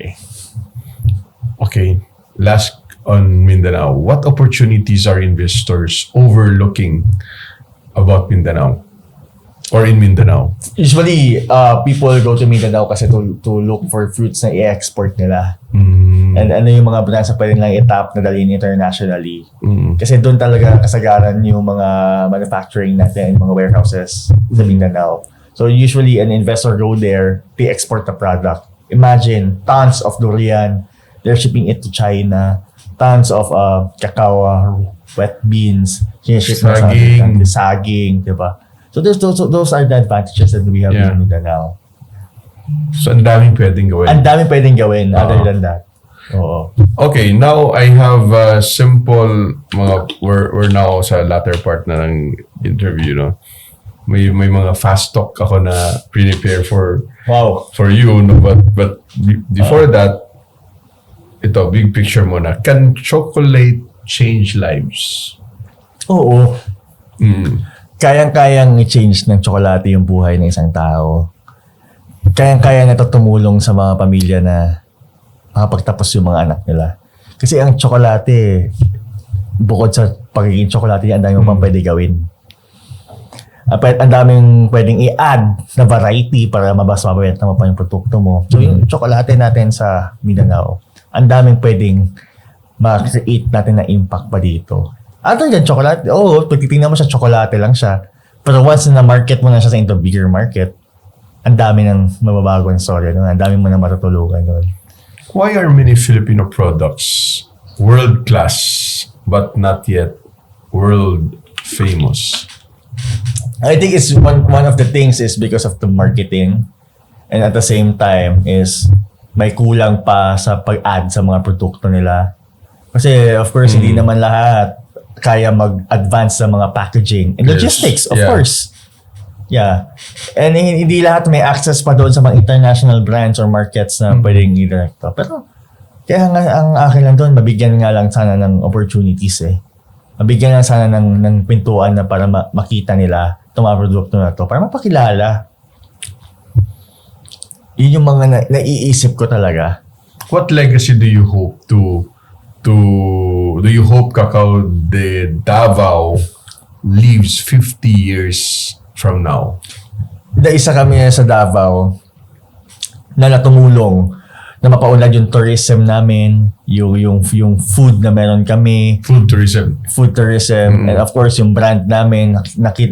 Okay. Last on Mindanao. What opportunities are investors overlooking about Mindanao? Or in Mindanao? Usually, people go to Mindanao kasi to look for fruits na i-export nila. And ano yung mga brands na pwede lang i-tap na dalhin internationally. Kasi doon talaga kasagaran yung mga manufacturing natin, mga warehouses sa Mindanao. So usually, an investor go there, they export the product. Imagine, tons of durian, they're shipping it to China. Tons of cacao, wet beans, siniship na saging, diba? So those are the advantages that we have in Mindanao. So ang daming pwedeng gawin. Ang daming pwedeng gawin other than that. Oo. Okay, now I have a simple we're now sa latter part na ng interview, no? May mga fast talk ako na prepare for you, no? But before that, ito big picture muna. Can chocolate change lives? Oo. Kayang-kayang i-change ng tsokolate yung buhay ng isang tao. Kayang-kaya na ito tumulong sa mga pamilya na makapagtapos yung mga anak nila. Kasi ang tsokolate, bukod sa pagiging tsokolate, ang dami mo pang pwede gawin. Ang daming pwedeng i-add na variety para mabenta mo pa yung produkto mo. So yung tsokolate natin sa Mindanao, ang daming pwedeng ma-create natin na impact pa dito. Other than chocolate, pag titingnan mo siya, chocolate lang siya. Pero once na market mo na siya sa into bigger market, ang dami ng mababago ng story. Ang dami mo na matutulungan doon. Why are many Filipino products world-class but not yet world famous? I think it's one of the things is because of the marketing, and at the same time is may kulang pa sa pag-add sa mga produkto nila. Kasi of course, hindi naman lahat kaya mag-advance sa mga packaging and logistics, of course. Yeah. And hindi lahat may access pa doon sa mga international brands or markets na pwedeng i-direct to. Pero kaya nga ang akin lang doon, mabigyan nga lang sana ng opportunities Mabigyan lang sana ng pintuan na para makita nila itong mga produkto na to, para mapakilala. Yun yung mga naiisip ko talaga. What legacy do you hope do you hope Cacao de Davao lives 50 years from now? Isa kami sa Davao na natumulong na mapaunlad yung tourism namin, yung food na meron kami, Food tourism. and of course yung brand namin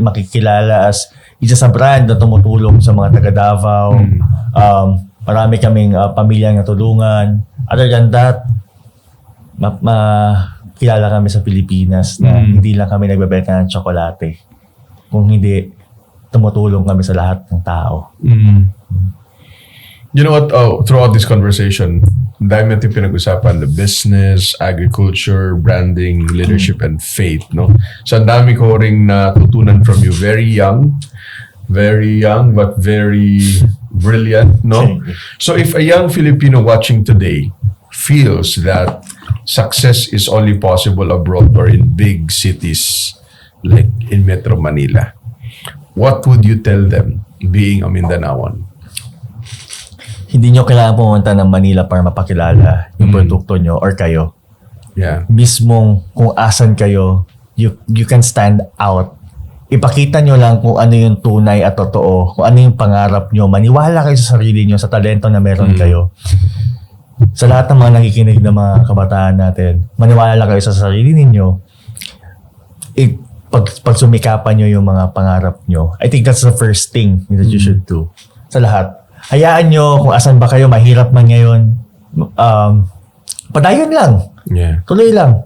makikilala as isa sa brand na tumutulong sa mga taga Davao. Marami kaming pamilyang natulungan. Other than that, kilala kami sa Pilipinas na hindi lang kami nagbebenta ng tsokolate. Kung hindi, tumutulong kami sa lahat ng tao. You know what? Throughout this conversation, dahil natin pinag-usapan the business, agriculture, branding, leadership, and faith, no? So, ang dami ko ring natutunan from you. Very young, but very brilliant, no? So, if a young Filipino watching today feels that success is only possible abroad or in big cities like in Metro Manila, what would you tell them being a Mindanaoan? Hindi nyo kailangan pumunta ng Manila para mapakilala yung produkto nyo or kayo. Yeah. Mismong kung asan kayo, you can stand out. Ipakita nyo lang kung ano yung tunay at totoo, kung ano yung pangarap nyo. Maniwala kayo sa sarili nyo, sa talento na meron kayo. Sa lahat ng mga nakikinig na mga kabataan natin, maniwala lang kayo sa sarili ninyo. Pag sumikapan nyo yung mga pangarap nyo, I think that's the first thing that you should do. Sa lahat. Hayaan nyo kung asan ba kayo, mahirap man ngayon. Padayon lang. Yeah. Tuloy lang.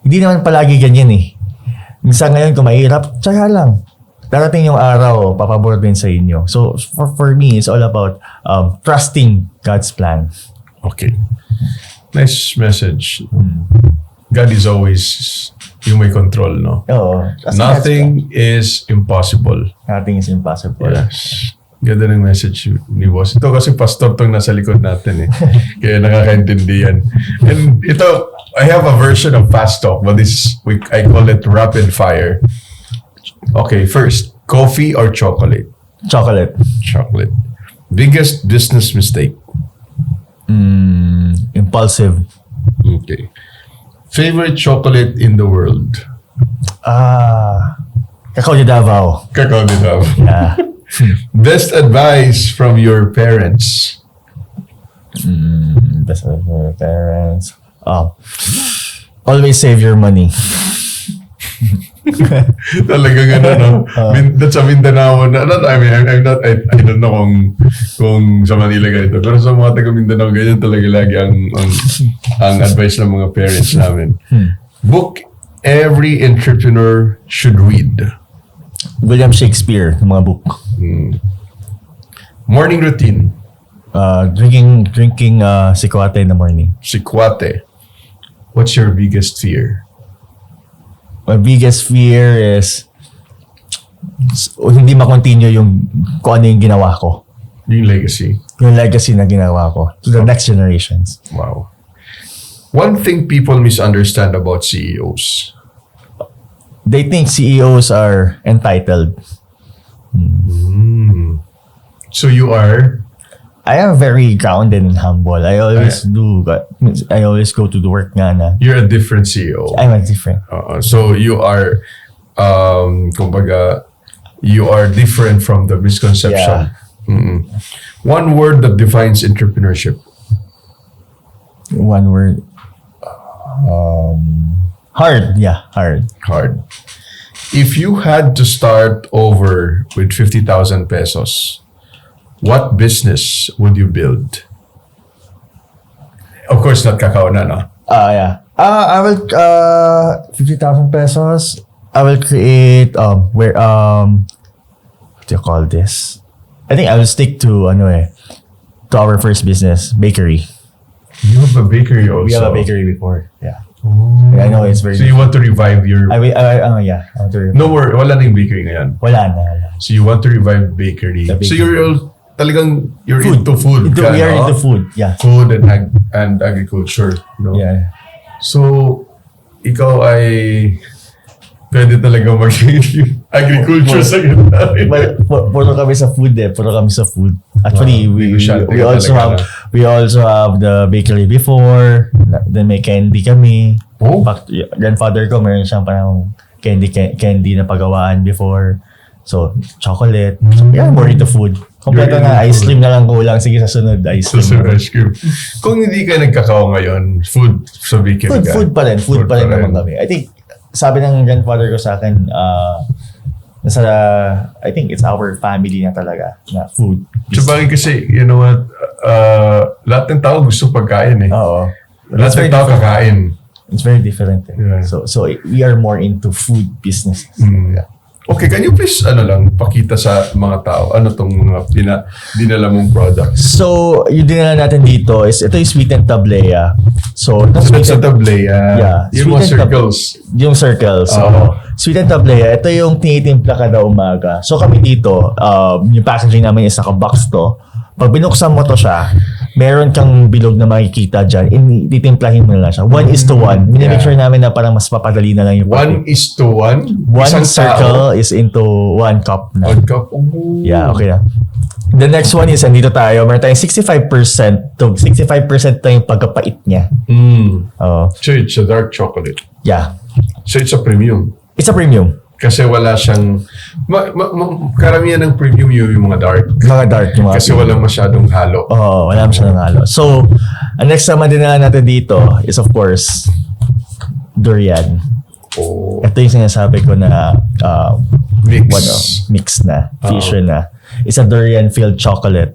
Hindi naman palagi ganyan eh. Minsan ngayon kung mahirap, tsaka lang. Darating yung araw, papabor din sa inyo. So for me, it's all about trusting God's plan. Okay. Nice message. God is always yung may control, no? Oo. Nothing is impossible. Nothing is impossible. Yes. Ganda ng message ni boss. Ito kasi pastor tong nasa likod natin eh. Kaya nakakaintindi yan. And ito, I have a version of fast talk, but I call it rapid fire. Okay, first, coffee or chocolate? Chocolate. Chocolate. Biggest business mistake? Impulsive. Okay. Favorite chocolate in the world? Cacao de Davao. Cacao de Davao. Yeah. Best advice from your parents? Best of your parents. Always save your money. Talagang ano, no? That's a Mindanao. I don't know kung sa Manila ganito. Pero sa mga taga Mindanao, ganyan talaga lagi ang advice ng mga parents namin. Book every entrepreneur should read. William Shakespeare, mga book. Morning routine. Drinking sikwate in the morning. Sikwate. What's your biggest fear? My biggest fear is hindi ma-continue kung ano yung ginawa ko. Yung legacy. Yung legacy na ginawa ko to the next generations. Wow. One thing people misunderstand about CEOs. They think CEOs are entitled. So you are? I am very grounded and humble. I always I always go to the work nga na. You're a different CEO. I'm a different. So you are, kumbaga, you are different from the misconception. Yeah. One word that defines entrepreneurship. One word. Hard. Yeah, hard. Hard. If you had to start over with 50,000 pesos, what business would you build? Of course, not Cacao na, no? Yeah. I will 50,000 pesos. I will create what do you call this? I think I will stick to to our first business, bakery. You have a bakery also. We have a bakery before. Yeah. Oh. I know it's very. So you want to revive your? Yeah. I want to revive. No more. Wala na yung bakery ngayon. Wala na. So you want to revive bakery. The bakery. So you're into food. We are into food. Yeah. Food and agriculture. No? Yeah. So ikaw ay pwede talaga mag-agriculture sa ganda. Puro kami sa food eh. Puro kami sa food. Actually, we also have the bakery before. Then may candy kami. Oh? Grandfather ko, meron siyang parang candy na pagawaan before. So, chocolate. So, yeah, more into food. Kompleto na, ice cream na lang kulang. Sige, sa sunod, ice cream. Sa ice cream. Kung hindi ka nagkakao ngayon, food, sabihin ka. Food pa rin. Food pa rin naman kami. I think, sabi ng grandfather ko sa akin, I think it's our family na talaga, na food. Sabagay kasi, you know what, lahat ng tao gusto pagkain eh. Oo. Lahat ng tao kakain. It's very different. Yeah. So we are more into food business. Yeah. Okay, can you please, pakita sa mga tao, ano tong mga dinala mong products? So, yung dinala natin dito is, ito yung sweetened tablea. So, Sa tablea. Yeah. Yung mga circles. Yung circles. Sweetened tablea, ito yung tinitimpla kada umaga. So, kami dito, yung packaging namin is naka-box to. Pag binuksan mo to siya, meron kang bilog na makikita dyan. Titimplahin mo na lang siya. 1:1. Minimake sure namin na parang mas papadali na lang yung 1:1? One circle is into 1 cup na. 1 cup? Yeah, okay na. The next one is, andito tayo, meron tayong 65% to 65% na yung pagkapait niya. So it's a dark chocolate. Yeah. So it's a premium. It's a premium. Kasi wala siyang... karamihan ng premium yung mga dark. Mga dark yung mga kasi walang masyadong halo. Oo, wala masyadong halo. So, ang next naman din natin dito is of course, durian. Oh. Ito yung sinasabi ko na Mix. Mix na, fusion na. It's a durian-filled chocolate.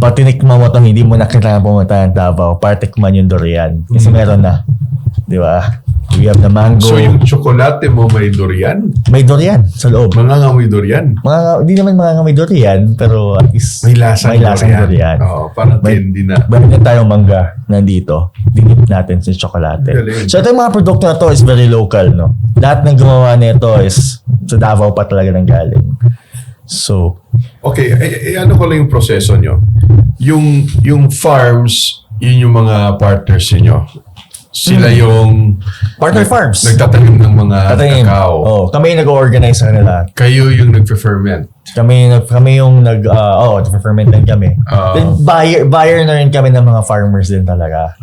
Pag tinikman mo ito, hindi mo na kailangan pumunta ng Davao para tikman yung durian. Kasi meron na. Di ba? We have the mango. So yung tsokolate mo may durian? May durian sa loob. Mangangamoy durian? Hindi naman mangangamoy durian, pero may lasang durian. Oo, parang candy na. Meron din tayong mangga nandito. Dinip natin sa tsokolate. So ito yung mga produkto na to is very local, no? Lahat ng gumawa nito is sa Davao pa talaga nang galing. So, okay, ano ko lang yung proseso nyo? Yung farms, yun yung mga partners niyo. Sila yung partner farms. Nagtatanim ng mga cacao. Kami yung nag-organize sa kanila. Kayo yung nag-ferment. Kami yung nag-ferment din kami. Then buyer na rin kami ng mga farmers din talaga.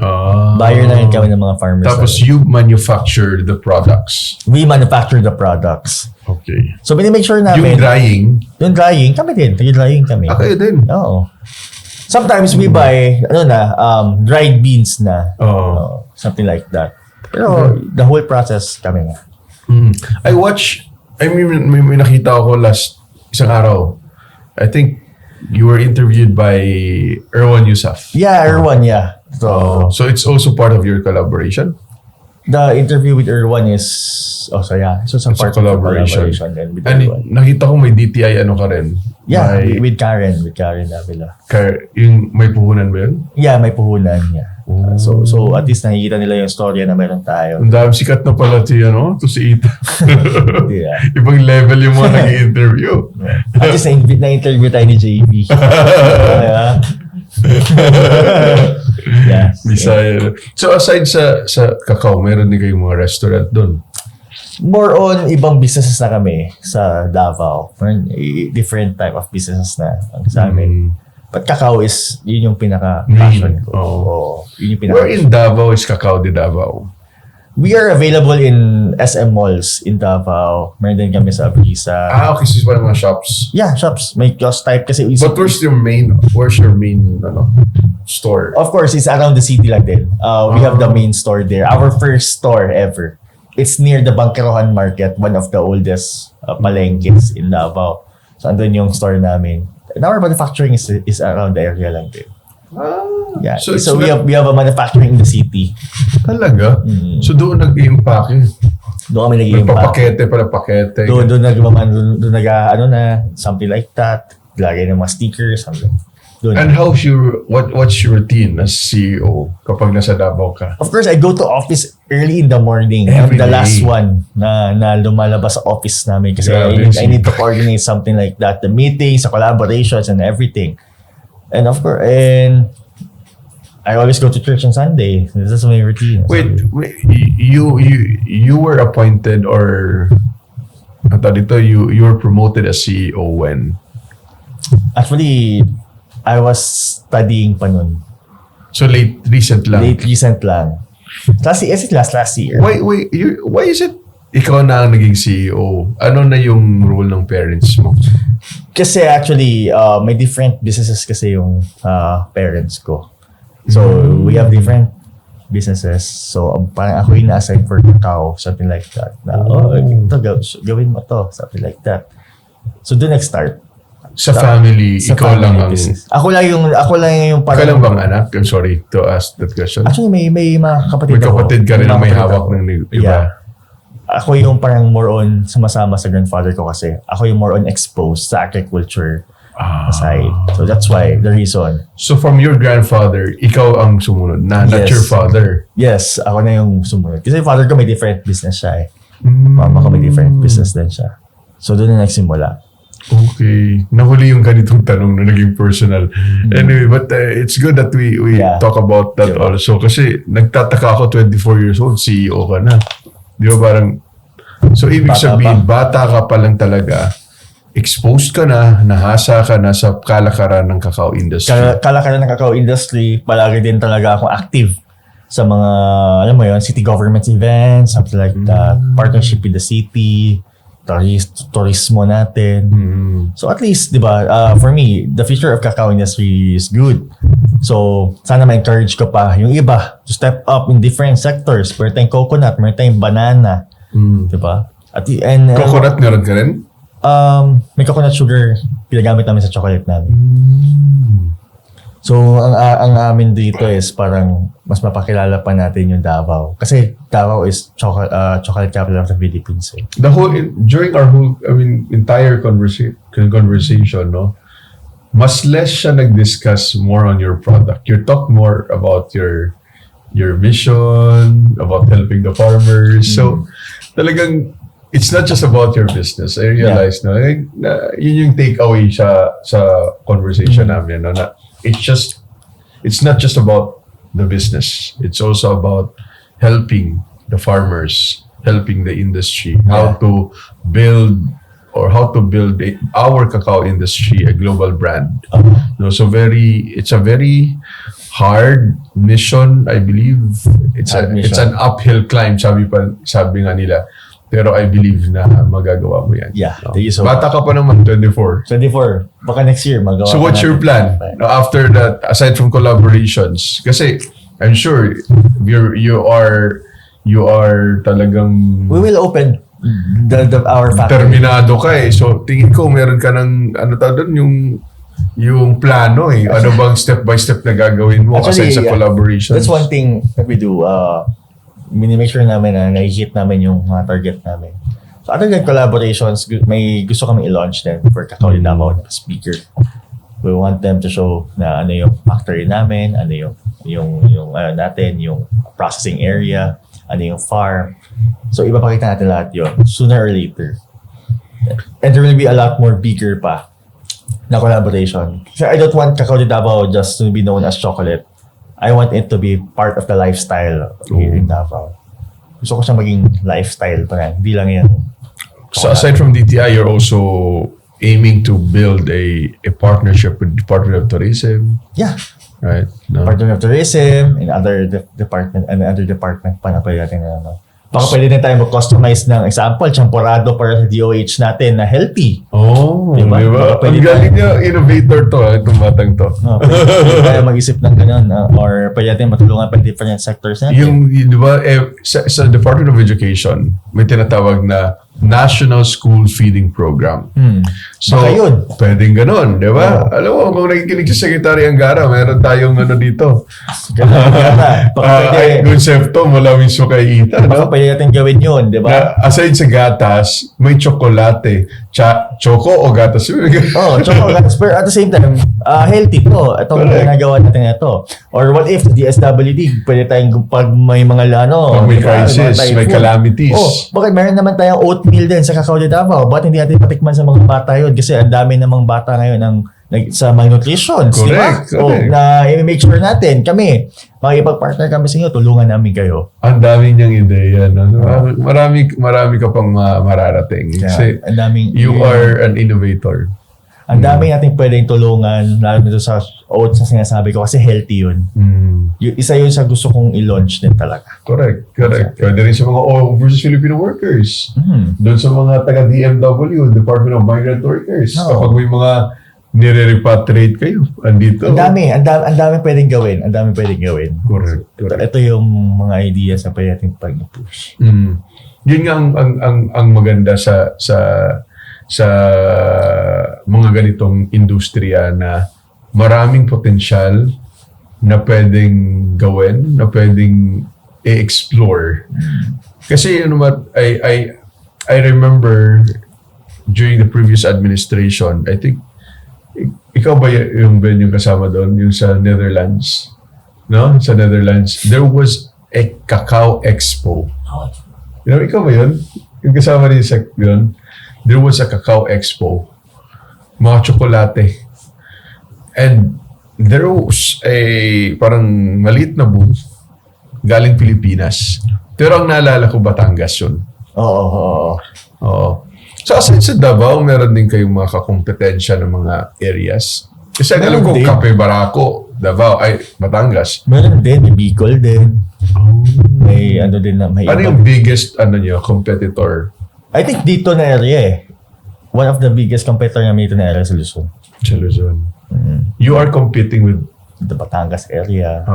Buyer na rin kami ng mga farmers. Tapos you manufacture the products. We manufacture the products. Okay. So, make sure namin. Yung drying, kami din. Nag-drying kami. Kayo din? Oo. Sometimes we buy, dried beans na. Something like that. Pero the whole process kami nga. May nakita ako isang araw. I think you were interviewed by R.Y.T. Yeah, R.Y.T, yeah. So it's also part of your collaboration? The interview with R.Y.T is so it's part of the collaboration then with R.Y.T. Nakita ko may DTI ka rin. Yeah, with Karen Davila. Yung may puhunan ba yun? Yeah, may puhunan. Yeah. So at least nakikita nila yung storya na meron tayo. Ang dami sikat na pala si Ethan. Yeah. Ibang level yung mga nag-i-interview. At least na-interview tayo ni JV. Yeah. Bisaya. So aside sa cacao, meron din kayong mga restaurant doon? More on ibang businesses na kami sa Davao. Different type of businesses na sa amin. But cacao is, yun yung pinaka-passion ko. Yun yung Where in Davao is Cacao de Davao? We are available in SM malls in Davao. Meron din kami sa Brisa. Okay. So it's one of mga shops? Yeah, shops. May kiosk type kasi. But where's your main store? Of course, it's around the city lang din. We have the main store there. Our first store ever. It's near the Bangkerohan Market, one of the oldest palengkes in Davao. So, andun yung store namin. And our manufacturing is around the area lang din. Yeah. So we have a manufacturing in the city. Talaga? So doon nag-i-impake? Doon kami nag-i-impake. Pakete. Doon something like that. Lagay ng mga stickers. Doon. And what's your routine as CEO kapag nasa Davao ka? Of course, I go to office early in the morning. I'm the last one na lumalabas sa office namin kasi I need to coordinate something like that. The meetings, the collaborations, and everything. And of course, I always go to church on Sunday. This is my routine. Wait, you were appointed or you were promoted as CEO when? Actually, I was studying pa nun. So recent lang? Late recent lang. Last year. Why is it ikaw na ang naging CEO? Ano na yung role ng parents mo? Kasi actually, may different businesses kasi yung parents ko. So, we have different businesses. So, parang ako yung na-assign for cacao, something like that. Na, gawin mo to, something like that. So, doon nag-start. Sa family, Sa ikaw family lang ang... business. Ako lang yung Ikaw lang bang anak? I'm sorry to ask that question. Actually, may mga kapatid May kapatid ka rin na may hawak ako. ng iba. Yeah. Ako yung parang more on sumasama sa grandfather ko kasi ako yung more on exposed sa agriculture side. So that's why, the reason. So from your grandfather, ikaw ang sumunod na, not your father. Yes, ako na yung sumunod. Kasi yung father ko may different business siya eh. Mama ko may different business din siya. So doon na nagsimula. Okay. Nahuli yung ganitong tanong na naging personal. Anyway, but it's good that we talk about that also. Kasi nagtataka ako, 24 years old, CEO ka na. Di ba parang... So, ibig sabihin, bata ka pa lang talaga, exposed ka na, nahasa ka na sa kalakaran ng cacao industry. Kalakaran ng cacao industry, palagi din talaga akong active sa mga, alam mo yun, city government events, something like that, partnership with the city, tourismo natin. So at least, di ba, for me, the future of cacao industry is good. So, sana ma-encourage ko pa yung iba to step up in different sectors. Meron tayong coconut, meron tayong banana. Di ba? Coconut meron ka rin? May coconut sugar pinagamit namin sa chocolate namin. So, ang amin dito is parang mas mapakilala pa natin yung Davao. Kasi Davao is chocolate capital of the Philippines. Eh. During our entire conversation, no? Mas less siya nag-discuss more on your product. You talk more about your mission, about helping the farmers. So, talagang, it's not just about your business. I realize na yun yung takeaway siya sa conversation namin. No? Na it's not just about the business. It's also about helping the farmers, helping the industry, how to build our cacao industry a global brand. No, so it's a very hard mission, I believe. It's an uphill climb, sabi nga nila. Pero I believe na magagawa mo yan. Yeah. No? So bata ka pa naman, 24. 24. Baka next year magawa. So what's your plan? No, after that, aside from collaborations? Kasi I'm sure you are talagang... We will open our factory. Terminado ka eh. So tingin ko meron ka ng yung plano eh. Ano bang step by step na gagawin mo aside sa collaborations? That's one thing that we do. Minimake sure namin na na-hit namin yung mga target namin. So other than collaborations, may gusto kami i-launch din for Cacao de Davao na speaker. We want them to show na ano yung factory namin, ano yung natin, yung processing area, ano yung farm. So ipapakita natin lahat yun sooner or later. And there will be a lot more bigger pa na collaboration. So I don't want Cacao de Davao just to be known as chocolate. I want it to be part of the lifestyle here in Davao. Gusto ko siya maging lifestyle pa rin. Hindi lang yan. So aside from DTI, you're also aiming to build a partnership with Department of Tourism. Yeah. Right? No? Department of Tourism and other department pa na pwede natin na baka pwede din tayo mag-customize ng example, champorado para sa DOH natin na healthy. Oh, diba? Ang galing niya, innovator to, itong batang to. Pwede tayo mag-isip ng ganun, or pwede natin matulungan pa different sectors natin. Di ba, sa Department of Education, may tinatawag na National School Feeding Program. So, pwedeng ganun, di ba? Alam mo, kung nakikinig si Secretary Angara, meron tayong dito. Konsepto mula mismo kay Ethan. Baka pwede natin gawin yun, di ba? Aside sa gatas, may tsokolate. Choco o gatas? Choco o gatas. Pero at the same time, healthy to. Itong ginagawa natin ito. Or what if the DSWD, pwede tayong pag may mga pag may crisis, may calamities. Bakit meron naman tayong oatmeal din sa Cacao de Davao? Bakit hindi natin patikman sa mga bata yun? Kasi ang dami namang bata ngayon sa malnutrition. Correct. Na i-make sure natin, kami, makipag-partner kami sa inyo, tulungan namin kayo. Ang dami niyang ideya. No? Marami ka pang mararating. Kasi you are an innovator. Ang dami natin pwedeng tulungan, lalo nito sa oats na sinasabi ko kasi healthy yun. Isa yun sa gusto kong i-launch din talaga. Correct. Pwede rin sa mga overseas Filipino workers. Doon sa mga taga-DMW, Department of Migrant Workers. Kapag may mga nire-repatriate kayo, andito. Ang dami pwedeng gawin. Correct. Ito yung mga ideas na pwede natin pag-push. Yun nga ang maganda sa mga ganitong industriya na maraming potensyal na pwedeng gawin, na pwedeng i-explore. Kasi I remember during the previous administration, I think ikaw ba yung kasama doon, yung sa Netherlands? No? Sa Netherlands, there was a Cacao Expo. Ikaw ba yun? Yung kasama rin sa yun? There was a Cacao Expo. Mga tsokolate. And there was a parang maliit na booth galing Pilipinas. Pero ang naalala ko, Batangas yun. Oo. So aside sa Davao, meron din kayong mga kakompetensya ng mga areas. Kasi alam ko, Cape Barako, Davao, Batangas. Meron din, may Bicol din. May ano din na may ano yung biggest competitor? I think dito na area eh. One of the biggest competitor namin dito na area sa Luzon. Sa Luzon. You are competing with the Batangas area.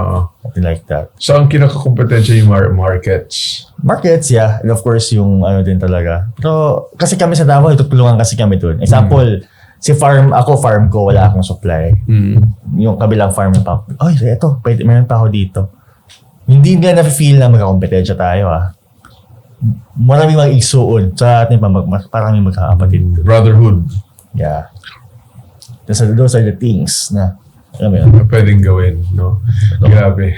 Something like that. So ang kinakakompetensya yung markets? Markets, yeah. And of course, yung ano din talaga. Pero kasi kami sa Davao, tutulungan kasi kami dun. Example, si farm ko, wala akong supply. Yung kabilang farm pa, ito, pwede, meron pa ako dito. Hindi nga na-feel na magkakompetensya tayo Maraming mga igsuon sa ating parang may magkakapatid. Brotherhood. Yeah. Those are the things na alam mo yun. Pwedeng gawin, no? Grabe.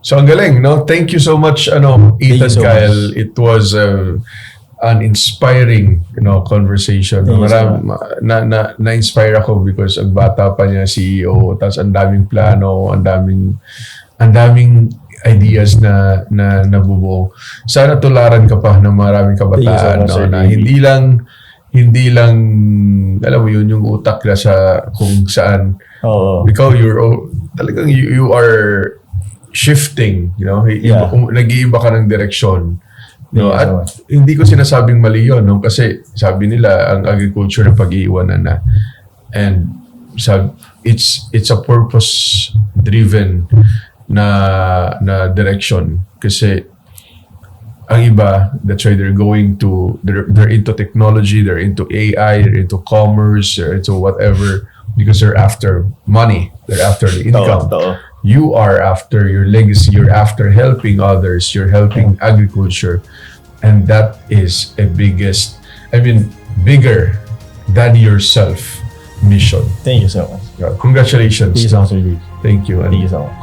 So ang galing, no? Thank you so much, Ethan Kyle. Much. It was an inspiring, conversation. Na-inspire ako because ang bata pa niya CEO, tapos ang daming plano, ang daming ideas na nabubuo. Sana tularan ka pa ng maraming kabataan na hindi lang alam mo yun yung utak na sa kung saan ikaw talagang you are shifting, nag-iiba ka ng direksyon. At hindi ko sinasabing mali yun, kasi sabi nila ang agriculture na pag-iiwanan na, and it's a purpose driven na direction, kasi ang iba, that's why they're into technology, they're into AI, they're into commerce, they're into whatever, because they're after money, they're after the income. You are after your legacy, you're after helping others, you're helping agriculture, and that is bigger than yourself mission. Thank you so much. Congratulations. Thank you so much. Thank you. Thank you so much.